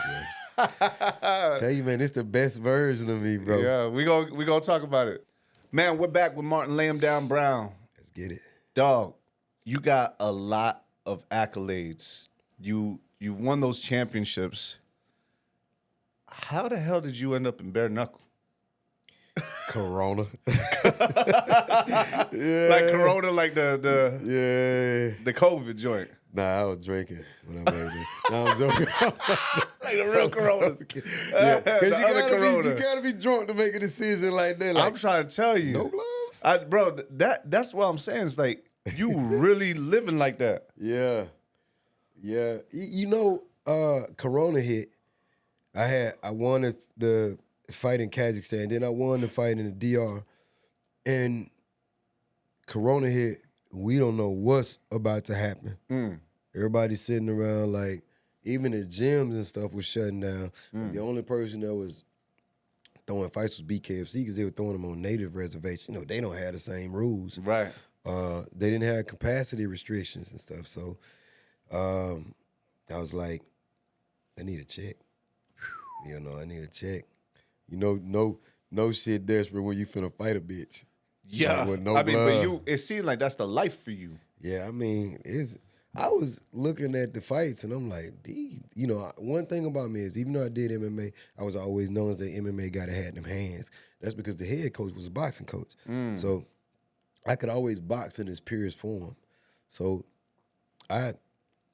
bro. Tell you, man, it's the best version of me, bro. Yeah, we gonna talk about it. Man, we're back with Martin Lay 'em Down Brown. Let's get it. Dog, you got a lot of accolades. You've won those championships. How the hell did you end up in bare knuckle? Corona. Like Corona, like the COVID joint. Nah, I was drinking when I made it. Nah, I was joking. Like the real Corona. Yeah, because You you gotta be drunk to make a decision like that. Like, I'm trying to tell you. no gloves? Bro, that's what I'm saying. It's like you really living like that. Yeah. Yeah. You know, Corona hit. I won the fight in Kazakhstan. Then I won the fight in the DR. And Corona hit. We don't know what's about to happen. Everybody's sitting around like, even the gyms and stuff was shutting down. The only person that was throwing fights was BKFC because they were throwing them on native reservations. You know, they don't have the same rules. Right. They didn't have capacity restrictions and stuff. So I was like, I need a check. You know, I need a check. You know, no shit desperate when you finna fight a bitch. Yeah. Like, with no I mean, blood. but it seemed like that's the life for you. Yeah, I mean, I was looking at the fights and I'm like, you know, one thing about me is even though I did MMA, I was always known as the MMA guy that had them hands. That's because the head coach was a boxing coach. So I could always box in its purest form. So I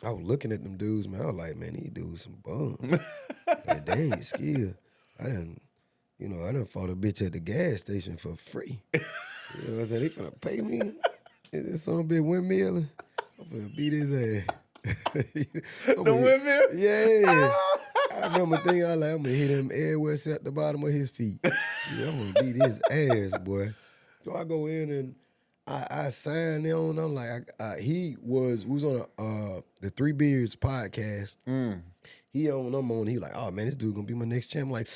was looking at them dudes, man. I was like, man, these dudes some bums. Like, they ain't skilled. I done fought a bitch at the gas station for free. You know what I'm saying? They finna pay me. Is this some bitch windmilling? I'm finna beat his ass. The windmill? Yeah. I remember thinking, I'm gonna hit him everywhere except the bottom of his feet. Yeah, I'm gonna beat his ass, boy. So I go in and I signed on. I'm like, we was on the Three Beards podcast. I'm on. He like, oh man, this dude gonna be my next champ. I'm like,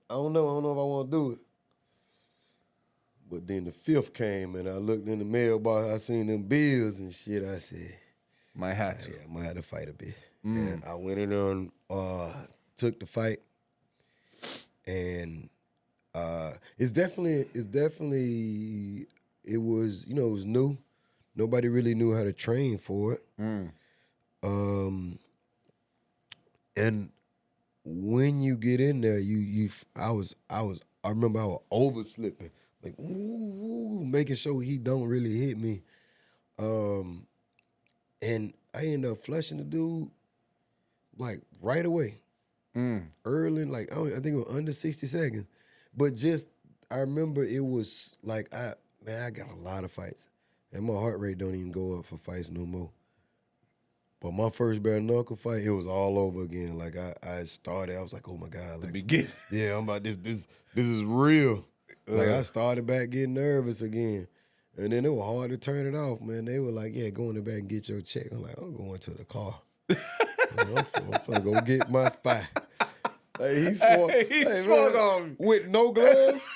I don't know if I want to do it. But then the 5th came and I looked in the mailbox. I seen them bills and shit. I said, might have to. Yeah, I might have to fight a bit. And I went in there and took the fight. And it was new. Nobody really knew how to train for it. And when you get in there, I remember I was overslipping, like ooh, making sure he don't really hit me. And I ended up flushing the dude like right away. Early, like I think it was under 60 seconds. But I remember it was like I got a lot of fights. And my heart rate don't even go up for fights no more. But my first bare knuckle fight, it was all over again. Like I started, I was like, oh my God. Like, beginning. Yeah, I'm about this is real. Like I started back getting nervous again. And then it was hard to turn it off, man. They were like, yeah, go in the back and get your check. I'm like, I'm going to the car. I'm finna go get my fight. Like, he swung on me. With no gloves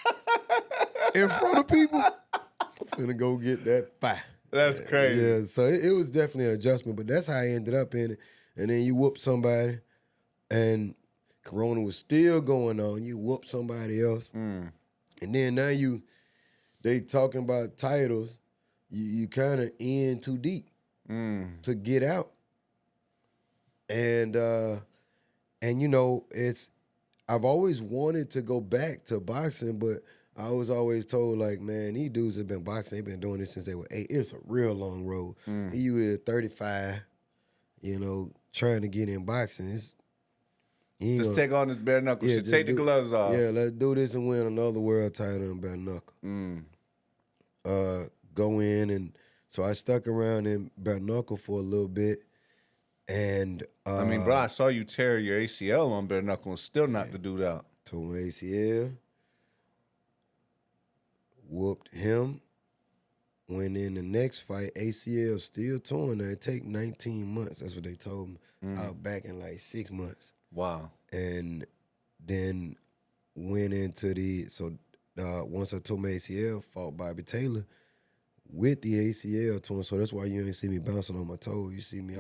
in front of people. I'm finna go get that fight. That's crazy. Yeah, so it was definitely an adjustment, but that's how I ended up in it. And then you whoop somebody, and Corona was still going on. You whoop somebody else. And then now they talking about titles. You kind of in too deep to get out. And you know, I've always wanted to go back to boxing, but I was always told, like, man, these dudes have been boxing. They've been doing this since they were 8. It's a real long road. You is 35. trying to get in boxing. Just take on this bare knuckle shit. Take the gloves off. Yeah, let's do this and win another world title in bare knuckle. Go in, and so I stuck around in bare knuckle for a little bit. And I mean, bro, I saw you tear your ACL on bare knuckle and still knock the dude out. tore my ACL, whooped him. Went in the next fight, ACL still torn. It take 19 months. That's what they told me. I was back in like 6 months. Wow. And then went into once I tore my ACL, fought Bobby Taylor with the ACL torn. So that's why you ain't see me bouncing on my toes. You see me,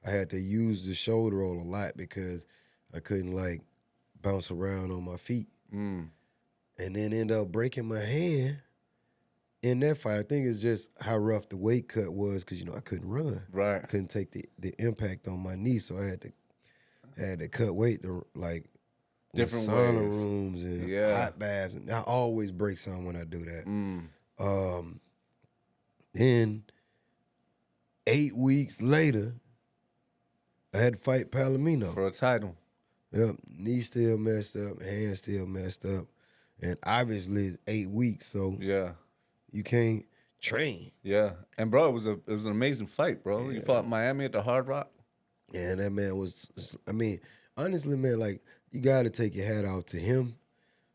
I had to use the shoulder roll a lot because I couldn't like bounce around on my feet. And then end up breaking my hand in that fight. I think it's just how rough the weight cut was because, I couldn't run. Right. I couldn't take the impact on my knee, so I had to cut weight to like Different sauna ways. rooms and hot baths. And I always break some when I do that. Then 8 weeks later, I had to fight Palomino. For a title. Yep, knee still messed up, hand still messed up. And obviously it's 8 weeks, so you can't train. Yeah. And bro, it was an amazing fight, bro. Yeah. You fought Miami at the Hard Rock. Yeah, and that man was, honestly, man, like, you got to take your hat off to him.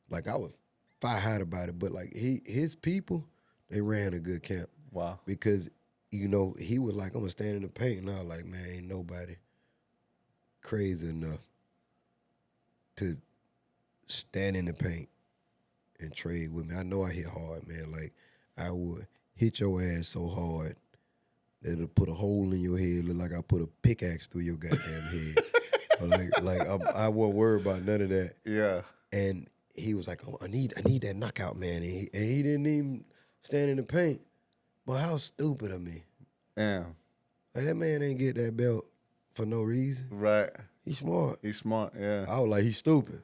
Like, I was fire hot about it, but like his people, they ran a good camp. Wow. Because, he was like, I'm gonna stand in the paint. And I was like, man, ain't nobody crazy enough to stand in the paint and trade with me. I know I hit hard, man. Like, I would hit your ass so hard that it'll put a hole in your head, look like I put a pickaxe through your goddamn head. I wasn't worried about none of that. Yeah. And he was like, oh, I need that knockout, man. And he didn't even stand in the paint. But how stupid of me. Yeah. Like, that man ain't get that belt for no reason. Right. He's smart. He's smart, yeah. I was like, he's stupid.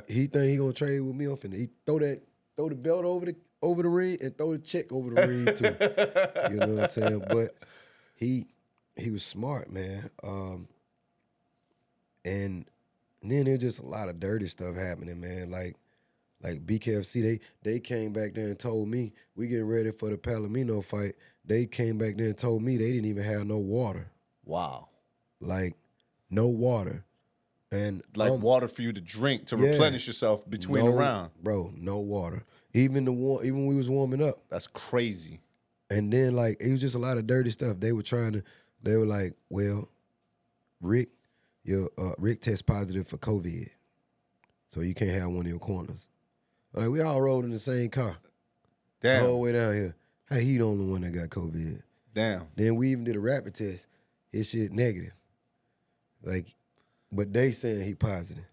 he think he gonna trade with me. I'm finna throw the belt over the ring and throw the check over the ring too. You know what I'm saying? But he was smart, man. And then there's just a lot of dirty stuff happening, man. Like BKFC, they came back there and told me, we getting ready for the Palomino fight. They came back there and told me they didn't even have no water. Wow. Like, no water. And like water for you to drink to replenish yourself between the round. Bro, no water. Even when we was warming up. That's crazy. And then like it was just a lot of dirty stuff. They were like, well, Rick tests positive for COVID. So you can't have one of your corners. Like, we all rode in the same car. Damn. The whole way down here. How he the only one that got COVID? Damn. Then we even did a rapid test. His shit negative. Like, but they saying he positive.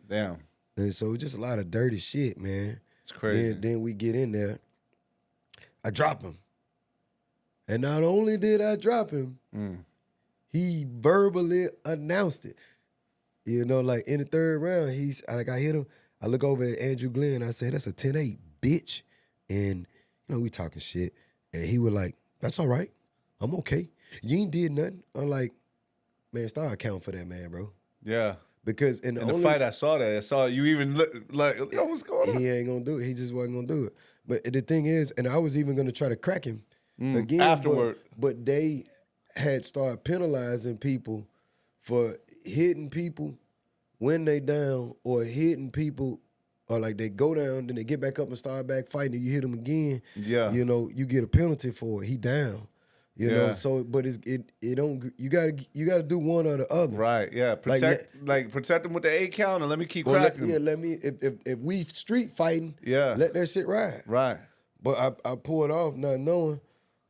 Damn. And so just a lot of dirty shit, man. It's crazy. Then we get in there. I drop him. And not only did I drop him, he verbally announced it. Like in the third round, I hit him. I look over at Andrew Glenn. I said, that's a 10-8, bitch. And, we talking shit. And he was like, that's all right. I'm okay. You ain't did nothing. I'm like, man, start accounting for that, man, bro. Yeah. Because in the fight, I saw you even look like, yo, what's going on? He ain't gonna do it. He just wasn't gonna do it. But the thing is, and I was even gonna try to crack him again afterward. But they had started penalizing people for hitting people when they down, or hitting people, or like they go down, then they get back up and start back fighting, and you hit them again. Yeah. You get a penalty for it. He down. You know, so but it don't. You gotta do one or the other. Right. Yeah. Protect them with the 8 count and let me keep cracking. Let me. If we street fighting, let that shit ride. Right. But I pulled off not knowing.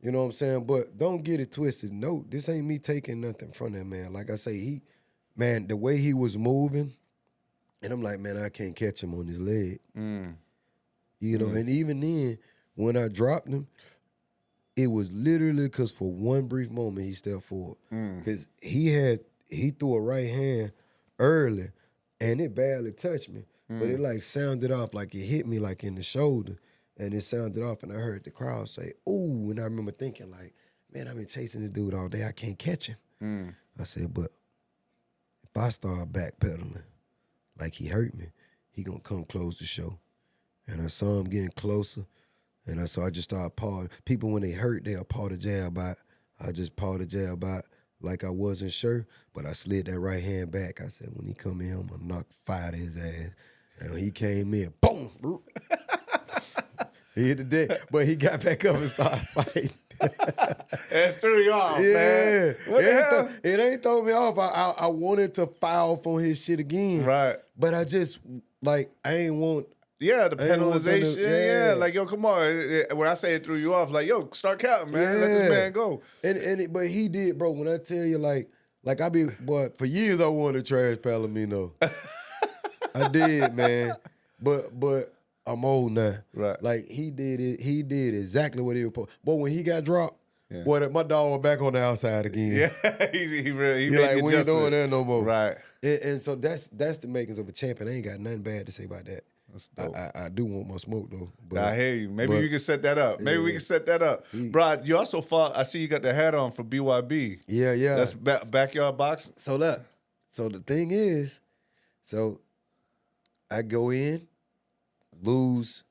You know what I'm saying? But don't get it twisted. No, this ain't me taking nothing from that man. Like I say, the way he was moving, and I'm like, man, I can't catch him on his leg. And even then, when I dropped him, it was literally because for one brief moment he stepped forward. Because he threw a right hand early, and it barely touched me. But it like sounded off like it hit me like in the shoulder. And it sounded off, and I heard the crowd say, ooh. And I remember thinking like, man, I've been chasing this dude all day. I can't catch him. I said, but if I start backpedaling like he hurt me, he gonna come close the show. And I saw him getting closer, and I just started pawing. People, when they hurt, they'll paw the jab out. I just pawed the jab out like I wasn't sure, but I slid that right hand back. I said, when he come in, I'm gonna knock fire to his ass. And he came in, boom. He hit the deck, but he got back up and started fighting. It threw you off, man. What the hell? It ain't throw me off. I wanted to foul for his shit again. Right. But I just, like, I ain't want... Yeah, the ain't want them penalization. to- Yeah, like, yo, come on. When I say it threw you off, like, yo, start counting, man. Let this man go. But he did, bro. When I tell you, like I be, boy, for years I wanted to trash Palomino. I did, man. But I'm old now. Right. Like, he did it. He did exactly what he was supposed. But when he got dropped, Yeah. boy, my dog was back on the outside again. Yeah, he made Like, the we ain't doing adjustment. that no more. Right. And so that's the makings of a champion. I ain't got nothing bad to say about that. That's dope. I do want more smoke though. But I hear you. Maybe but- you can set that up. Maybe we can set that up. Bro, you also fought, I see you got the hat on for BYB. Yeah. That's backyard boxing? So the thing is, so I go in, lose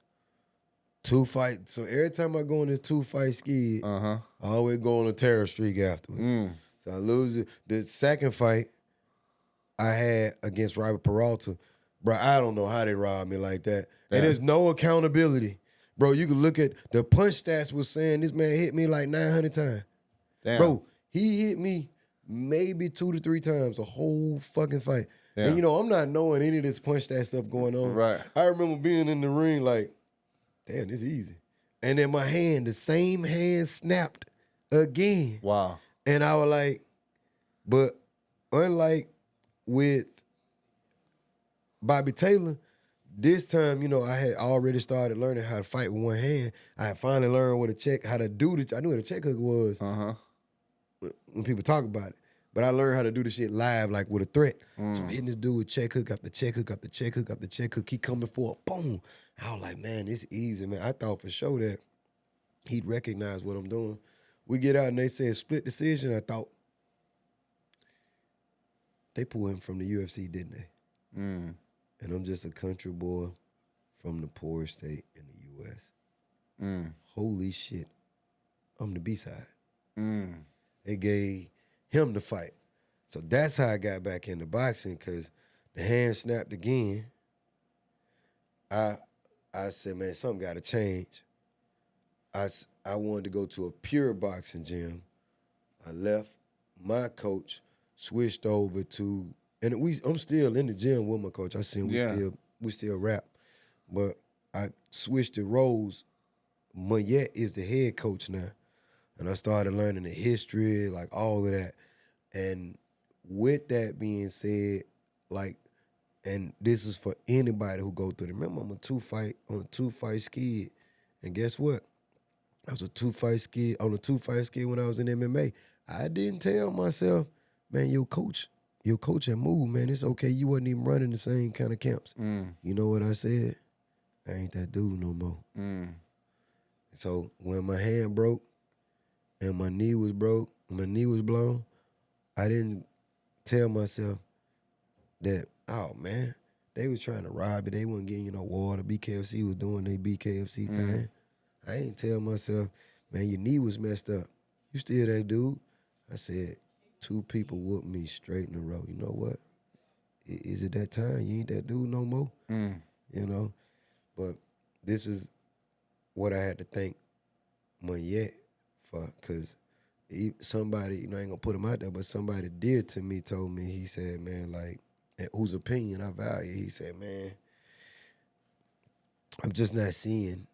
2 fights. So every time I go on this 2-fight skid, I always go on a terror streak afterwards. So I lose it. The second fight I had against Robert Peralta, bro, I don't know how they robbed me like that. Damn. And there's no accountability. Bro, you can look at the punch stats was saying this man hit me like 900 times. Damn. Bro, he hit me maybe 2 to 3 times a whole fucking fight. Yeah. And, I'm not knowing any of this punch stat stuff going on. Right. I remember being in the ring like, damn, this easy. And then my hand, the same hand snapped again. Wow. And I was like, but unlike with Bobby Taylor, this time, I had already started learning how to fight with one hand. I had finally learned how to do I knew what a check hook was when people talk about it. But I learned how to do the shit live, like with a threat. So I'm hitting this dude with check hook after check hook after check hook after check hook. He coming for a boom. I was like, man, it's easy, man. I thought for sure that he'd recognize what I'm doing. We get out and they said split decision. I thought they pulled him from the UFC, didn't they? And I'm just a country boy from the poorest state in the U.S. Holy shit. I'm the B-side. They gave him the fight. So that's how I got back into boxing, because the hand snapped again. I said, man, something got to change. I wanted to go to a pure boxing gym. I left my coach, switched over to, and I'm still in the gym with my coach. I seen we still rap, but I switched the roles. Mayette is the head coach now, and I started learning the history, like all of that. And with that being said, like, and this is for anybody who go through it. Remember, I'm on a 2-fight skid, and guess what? I was on a 2-fight skid when I was in MMA. I didn't tell myself, man, your coach had moved, man. It's okay. You wasn't even running the same kind of camps. You know what I said? I ain't that dude no more. So when my hand broke and my knee was blown, I didn't tell myself that, oh, man, they was trying to rob you. They wasn't getting you no water. BKFC was doing their BKFC thing. I ain't tell myself, man, your knee was messed up. You still that dude? I said, 2 people whooped me straight in a row. You know what? Is it that time? You ain't that dude no more? But this is what I had to thank Mayette for, because somebody, I ain't gonna put him out there, but somebody dear to me told me, he said, man, like, and whose opinion I value, he said, man, I'm just not seeing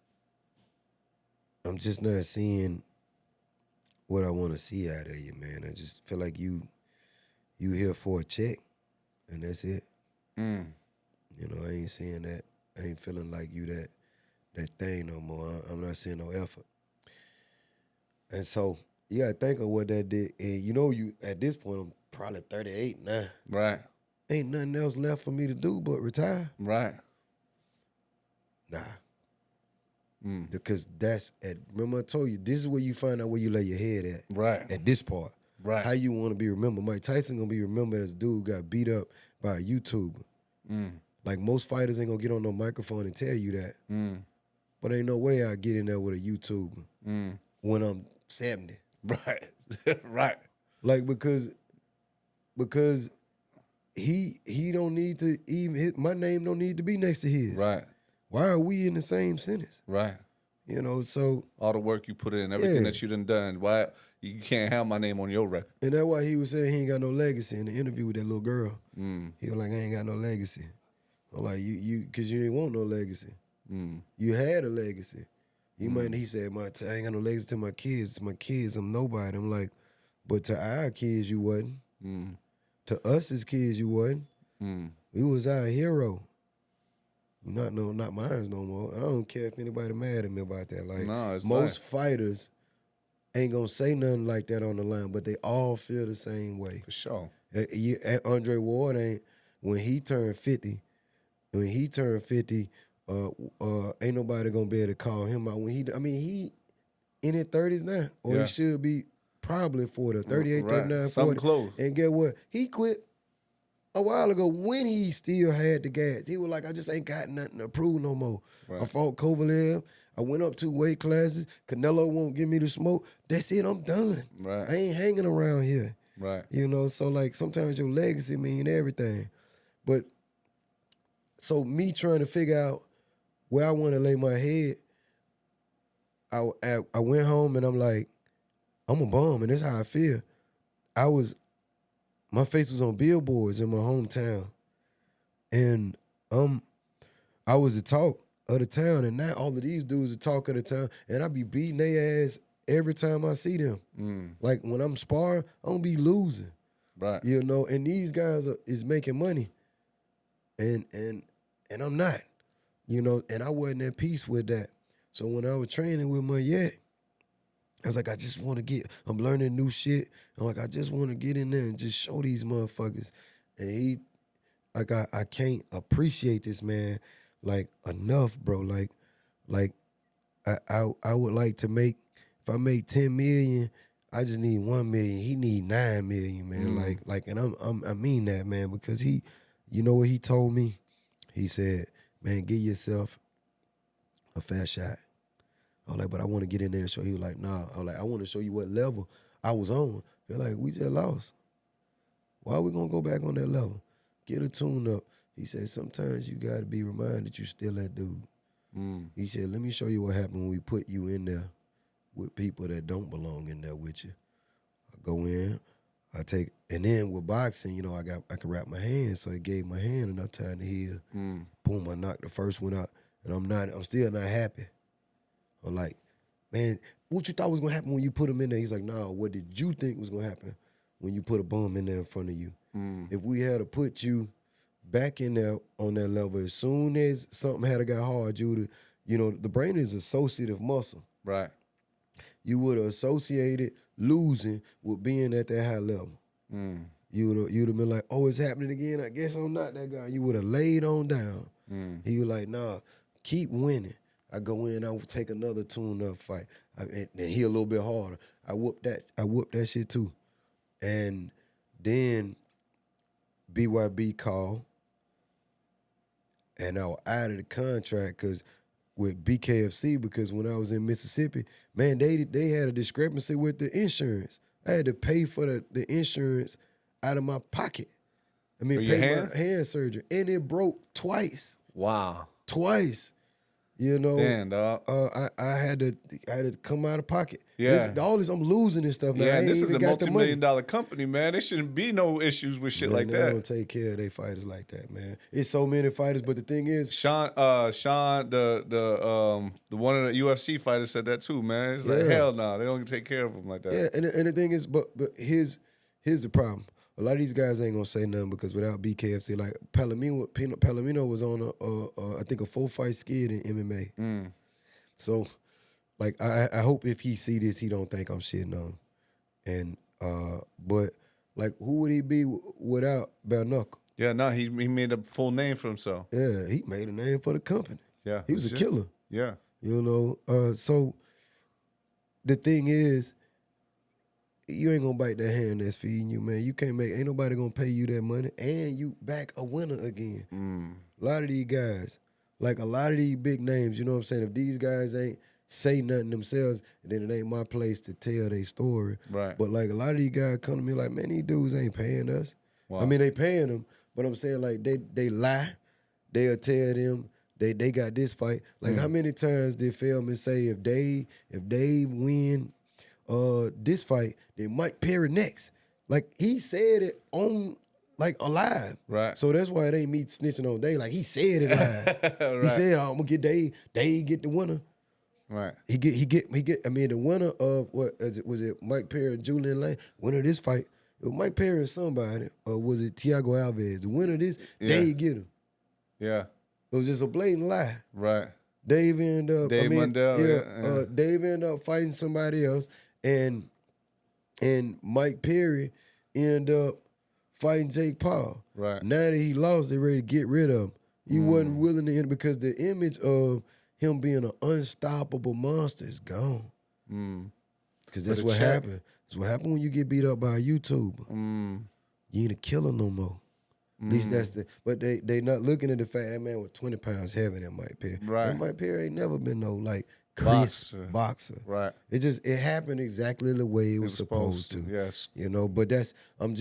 what I want to see out of you, man. I just feel like you here for a check, and that's it. I ain't seeing that. I ain't feeling like you that thing no more. I'm not seeing no effort. And so, you gotta think of what that did. And you at this point, I'm probably 38 now. Right. Ain't nothing else left for me to do but retire. Right. Nah. Because remember I told you, this is where you find out where you lay your head at. Right. At this part. Right. How you want to be remembered? Mike Tyson gonna be remembered as a dude who got beat up by a YouTuber. Like most fighters ain't gonna get on no microphone and tell you that. But ain't no way I get in there with a YouTuber when I'm 70. Right. Right. Like because he don't need to even my name don't need to be next to his. Right. Why are we in the same sentence? Right. You know, so All the work you put in, everything that you done. Why you can't have my name on your record? and that's why he was saying he ain't got no legacy in the interview with that little girl. He was like, I ain't got no legacy. I'm like, you cause you ain't want no legacy. You had a legacy. He said, I ain't got no legacy to my kids. My kids, I'm nobody. I'm like, but to our kids, you wasn't. To us as kids, you wasn't. You was our hero. Not mine no more. I don't care if anybody mad at me about that. Like most fighters ain't gonna say nothing like that on the line, but they all feel the same way. For sure. Andre Ward ain't when he turned 50. When he turned 50, ain't nobody gonna be able to call him out. He in his 30s now, or he should be probably 40, 38, 39, 40. Something close. And get what? He quit a while ago when he still had the gas. He was like, I just ain't got nothing to prove no more. Right. I fought Kovalev. I went up 2 weight classes. Canelo won't give me the smoke. That's it. I'm done. Right. I ain't hanging around here. Right. You know, so like sometimes your legacy mean everything. But so me trying to figure out where I want to lay my head, I went home and I'm like, I'm a bum, and that's how I feel. My face was on billboards in my hometown, and I was the talk of the town, and now all of these dudes are talk of the town, and I be beating their ass every time I see them. Like when I'm sparring, I'm gonna be losing. Right. You know, and these guys is making money, and I'm not. You know, and I wasn't at peace with that. So when I was training with my Yacht, I was like, I'm learning new shit. I'm like, I just want to get in there and just show these motherfuckers. And I can't appreciate this man like enough, bro. Like I would like to make, if I make 10 million, I just need 1 million. He need 9 million, man. And I mean that, man, because you know what he told me? He said, man, give yourself a fair shot. I was like, but I want to get in there and show. He was like, nah. I was like, I want to show you what level I was on. They're like, we just lost. Why are we going to go back on that level? Get a tune up. He said, sometimes you got to be reminded you still that dude. He said, let me show you what happened when we put you in there with people that don't belong in there with you. I go in, and then with boxing, you know, I can wrap my hand, so it gave my hand enough time to heal. Boom, I knocked the first one out, and I'm still not happy. I'm like, man, what you thought was gonna happen when you put him in there? He's like, nah, what did you think was gonna happen when you put a bum in there in front of you? If we had to put you back in there on that level, as soon as something had to got hard, the brain is associative muscle. Right. You would have associated losing with being at that high level. You'd have been like, oh, it's happening again. I guess I'm not that guy. You would have laid on down. He was like, nah, keep winning. I go in, I would take another tune-up fight. And he a little bit harder. I whooped that shit too. And then BYB called, and I was out of the contract with BKFC because when I was in Mississippi, man, they had a discrepancy with the insurance. I had to pay for the insurance out of my pocket. I mean, pay my hand surgery, and it broke twice. Wow. Twice. You know, damn, dog. I had to come out of pocket. Yeah. All this, I'm losing this stuff now. Yeah, I and this ain't is a even got the money. multi-million-dollar company, man. There shouldn't be no issues with shit Man, like they that. don't take care of their fighters like that, man. It's so many fighters, but the thing is, Sean, the one of the UFC fighters said that too, man. It's like hell no, they don't take care of them like that. yeah, and the thing is, but here's the problem. A lot of these guys ain't gonna say nothing because without BKFC, like Palomino was on I think a 4-fight skid in MMA. So, like, I hope if he see this, he don't think I'm shitting on him. And but like, who would he be without bare-knuckle? Yeah, no, he made a full name for himself. Yeah, he made a name for the company. Yeah, he was a killer. Yeah, you know. So the thing is, you ain't gonna bite that hand that's feeding you, man. You can't make, ain't nobody gonna pay you that money, and you back a winner again. A lot of these guys, like a lot of these big names, you know what I'm saying? If these guys ain't say nothing themselves, then it ain't my place to tell their story. Right. But like a lot of these guys come to me like, man, these dudes ain't paying us. Wow. I mean, they paying them, but I'm saying like they lie. They'll tell them they got this fight. Like how many times did Feldman say if they win this fight, then Mike Perry next? Like he said it on like alive. Right. So that's why it ain't me snitching on Dave. Like he said it live. Right. He said, I'm gonna get Dave. Dave get the winner. Right. He get. I mean, the winner of what was it Mike Perry and Julian Lane? Winner of this fight, it was Mike Perry and somebody, or was it Thiago Alves? The winner of this, Dave get him. Yeah. It was just a blatant lie. Right. Dave ended up. Dave Mundell, Dave ended up fighting somebody else, and Mike Perry ended up fighting Jake Paul. Right. Now that he lost, they ready to get rid of him. He wasn't willing to end because the image of him being an unstoppable monster is gone. Because that's what happened. That's what happened when you get beat up by a YouTuber. You ain't a killer no more. At least that's but they not looking at the fact that man was 20 pounds heavier than Mike Perry. Right. And Mike Perry ain't never been no like crisp boxer. Right. It happened exactly the way it was supposed to. Yes. You know, but I'm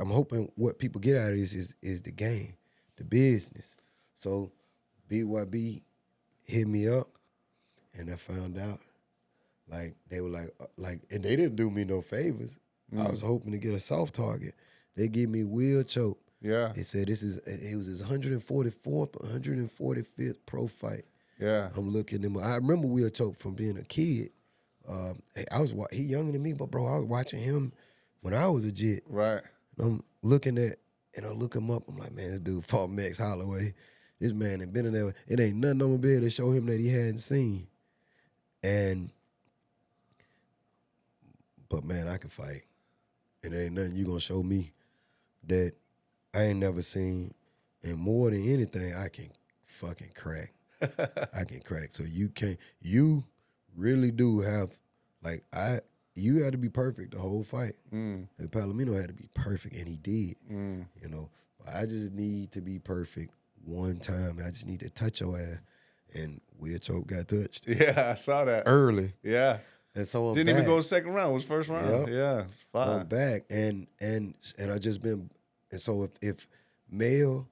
hoping what people get out of this is the game, the business. So BYB hit me up, and I found out, like, they were like, and they didn't do me no favors. I was hoping to get a soft target. They give me Will Choke. Yeah. They said it was his 144th or 145th pro fight. Yeah. I'm looking at him. I remember Will Choke from being a kid. He younger than me, but bro, I was watching him when I was a jit. Right. And I'm looking at, and I look him up. I'm like, man, this dude fought Max Holloway. This man had been in there. It ain't nothing on my bed to show him that he hadn't seen. But man, I can fight. And there ain't nothing you gonna show me that I ain't never seen. And more than anything, I can fucking crack. I can crack. So you really do have, like, you had to be perfect the whole fight. Like Palomino had to be perfect, and he did. You know, but I just need to be perfect one time. I just need to touch your ass, and Will Choke got touched. Yeah, I saw that Early. Yeah. And so I'm Didn't back. even go second round. It was first round. Yep. Yeah, it's fine. I'm back, and I just been, and so if Mel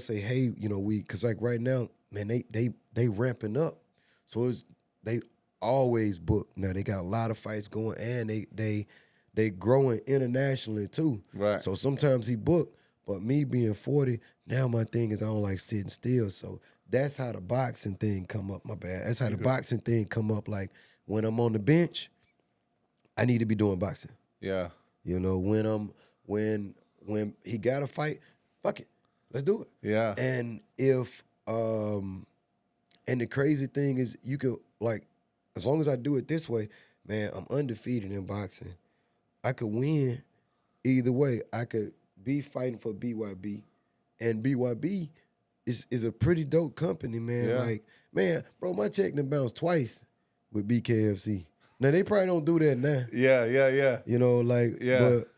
say, hey, you know, because like right now, man, they ramping up, so they always book. Now they got a lot of fights going, and they growing internationally too. Right. So sometimes he book, but me being 40, now my thing is I don't like sitting still. So that's how the boxing thing come up. My bad. That's how the boxing thing come up. Like when I'm on the bench, I need to be doing boxing. Yeah. You know, when he got a fight, fuck it, let's do it. Yeah. And if and the crazy thing is, you could, like, as long as I do it this way, man, I'm undefeated in boxing. I could win either way. I could be fighting for BYB, and BYB is a pretty dope company, man. Yeah. Like, man, bro, my check done bounced twice with BKFC. Now they probably don't do that now. Yeah. You know, like, Yeah. but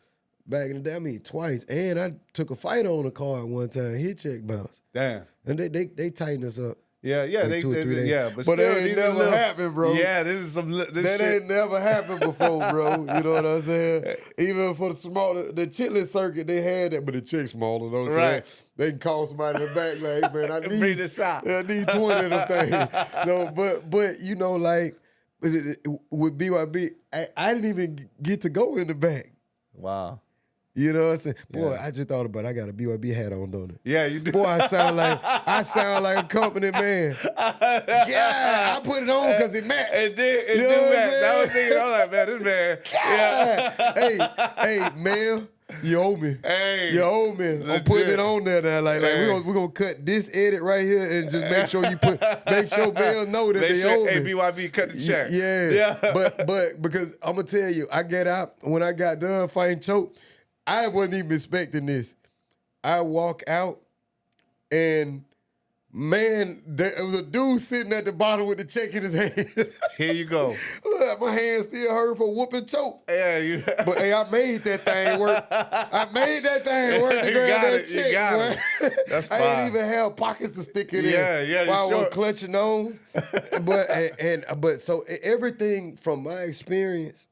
back in the day, I mean, twice. And I took a fight on a card one time. His check bounced. Damn. And they tightened us up. Yeah. Like 2 or 3 days. Yeah, But still, that ain't these are never happened, bro. Yeah, this is some. This That shit. ain't never happened before, bro. You know what I'm saying? Even for the chitlin circuit, they had that, but the check smaller, though. So Right. they can call somebody in the back, like, man, I Bring need this out. I need 20 of them things. No, but you know, like, with BYB, I didn't even get to go in the back. Wow. You know what I'm saying? Boy, Yeah. I just thought about it. I got a BYB hat on, don't it? Yeah, you do. Boy, I sound like a company man. Yeah, I put it on because it matched. It did. It You know did what I'm match. I was saying? thinking, I'm like, man, this man. Yeah. Hey, man, you owe me. Hey. You owe me. I'm Legit. putting it on there now. Like Hey. we're gonna cut this edit right here and just make sure Mel know that Make they sure owe me. BYB cut the check. Yeah. But because I'm gonna tell you, I get out when I got done fighting Choke, I wasn't even expecting this. I walk out and man, there was a dude sitting at the bottom with the check in his hand. Here you go. like my hands still hurt for whooping choke. Yeah, you. But hey, I made that thing work. I made that thing work to You grab got that it, check, you got boy. it. That's I fine. ain't even have pockets to stick it in. Yeah, while I sure. was clutching on. But so everything from my experience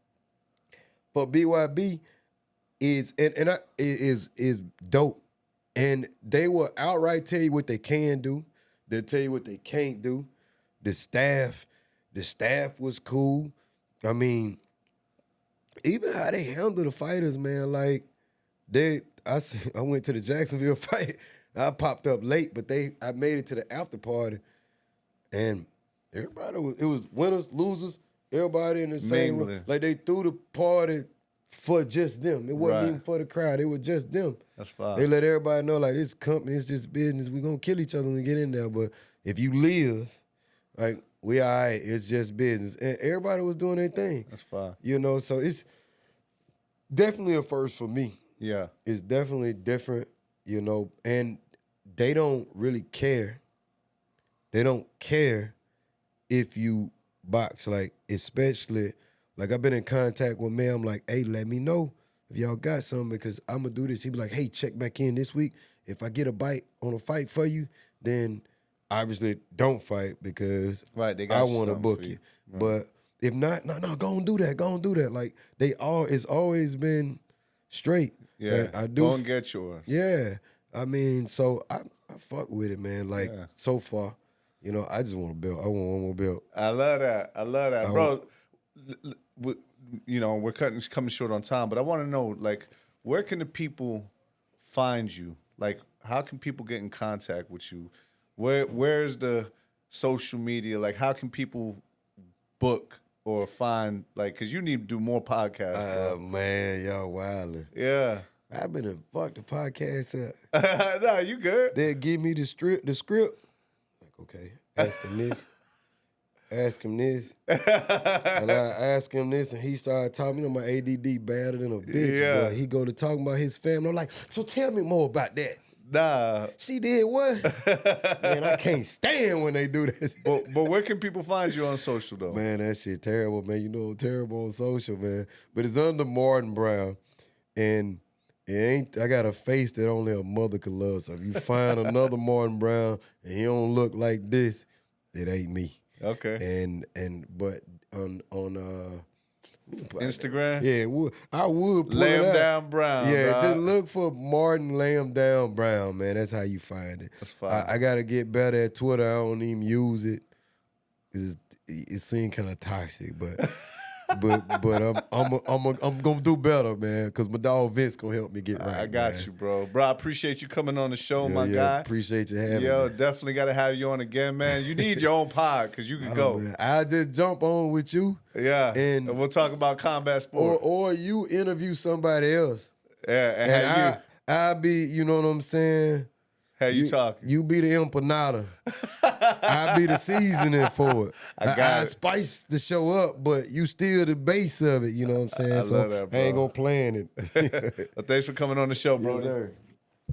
for BYB is dope. And they will outright tell you what they can do. They'll tell you what they can't do. The staff was cool. I mean, even how they handle the fighters, man. Like I went to the Jacksonville fight. I popped up late, but I made it to the after party, and everybody it was winners, losers, everybody in the same room. Like they threw the party for just them. It wasn't even for the crowd. It was just them. That's fine. They let everybody know, like, this company, it's just business. We're going to kill each other when we get in there. But if you live, like, we all right. It's just business. And everybody was doing their thing. That's fine. You know, so it's definitely a first for me. Yeah. It's definitely different, you know, and they don't really care. They don't care if you box, like, especially, like, I've been in contact with me. I'm like, hey, let me know if y'all got something because I'm going to do this. He be like, hey, check back in this week. If I get a bite on a fight for you, then obviously don't fight because I want to book you. Right. But if not, no, go and do that. Go and do that. Like, it's always been straight. Yeah, I do. Go and get yours. Yeah. I mean, so I fuck with it, man. Like, so far, you know, I just want a belt. I want one more belt. I love that. Bro. You know, we're coming short on time, but I want to know, like, where can the people find you? Like, how can people get in contact with you? Where's the social media? Like, how can people book or find, like, because you need to do more podcasts. Oh, man, y'all wildin'. Yeah. I've been to fuck the podcast up. Nah, you good. They'll give me the script. Like, okay, ask him this. Ask him this. And I ask him this, and he started talking. You know, my ADD badder than a bitch. Yeah. Boy. He go to talking about his family. I'm like, so tell me more about that. Nah. She did what? Man, I can't stand when they do this. But where can people find you on social, though? Man, that shit terrible, man. You know, terrible on social, man. But it's under Martin Brown. And it ain't, I got a face that only a mother could love. So if you find another Martin Brown and he don't look like this, it ain't me. Okay. But on Instagram? Yeah, I would pull Lay it him out. down Brown. Yeah, dog. just look for Martin Lay him down Brown, man. That's how you find it. That's fine. I got to get better at Twitter. I don't even use it. It seems kind of toxic, but I'm gonna do better, man. Cause my dog Vince gonna help me get right. I got man. you, bro. Bro, I appreciate you coming on the show, my Yeah, guy. appreciate you having me. Definitely got to have you on again, man. You need your own pod because you can go. Man. I just jump on with you. Yeah, and we'll talk about combat sport. Or you interview somebody else. Yeah, and I'll be, you know what I'm saying? How you talking? You be the empanada. I be the seasoning for it. I spice the show up, but you still the base of it. You know what I'm saying? I love that, bro. I ain't gonna plan it. Well, thanks for coming on the show, bro. Yes, sir.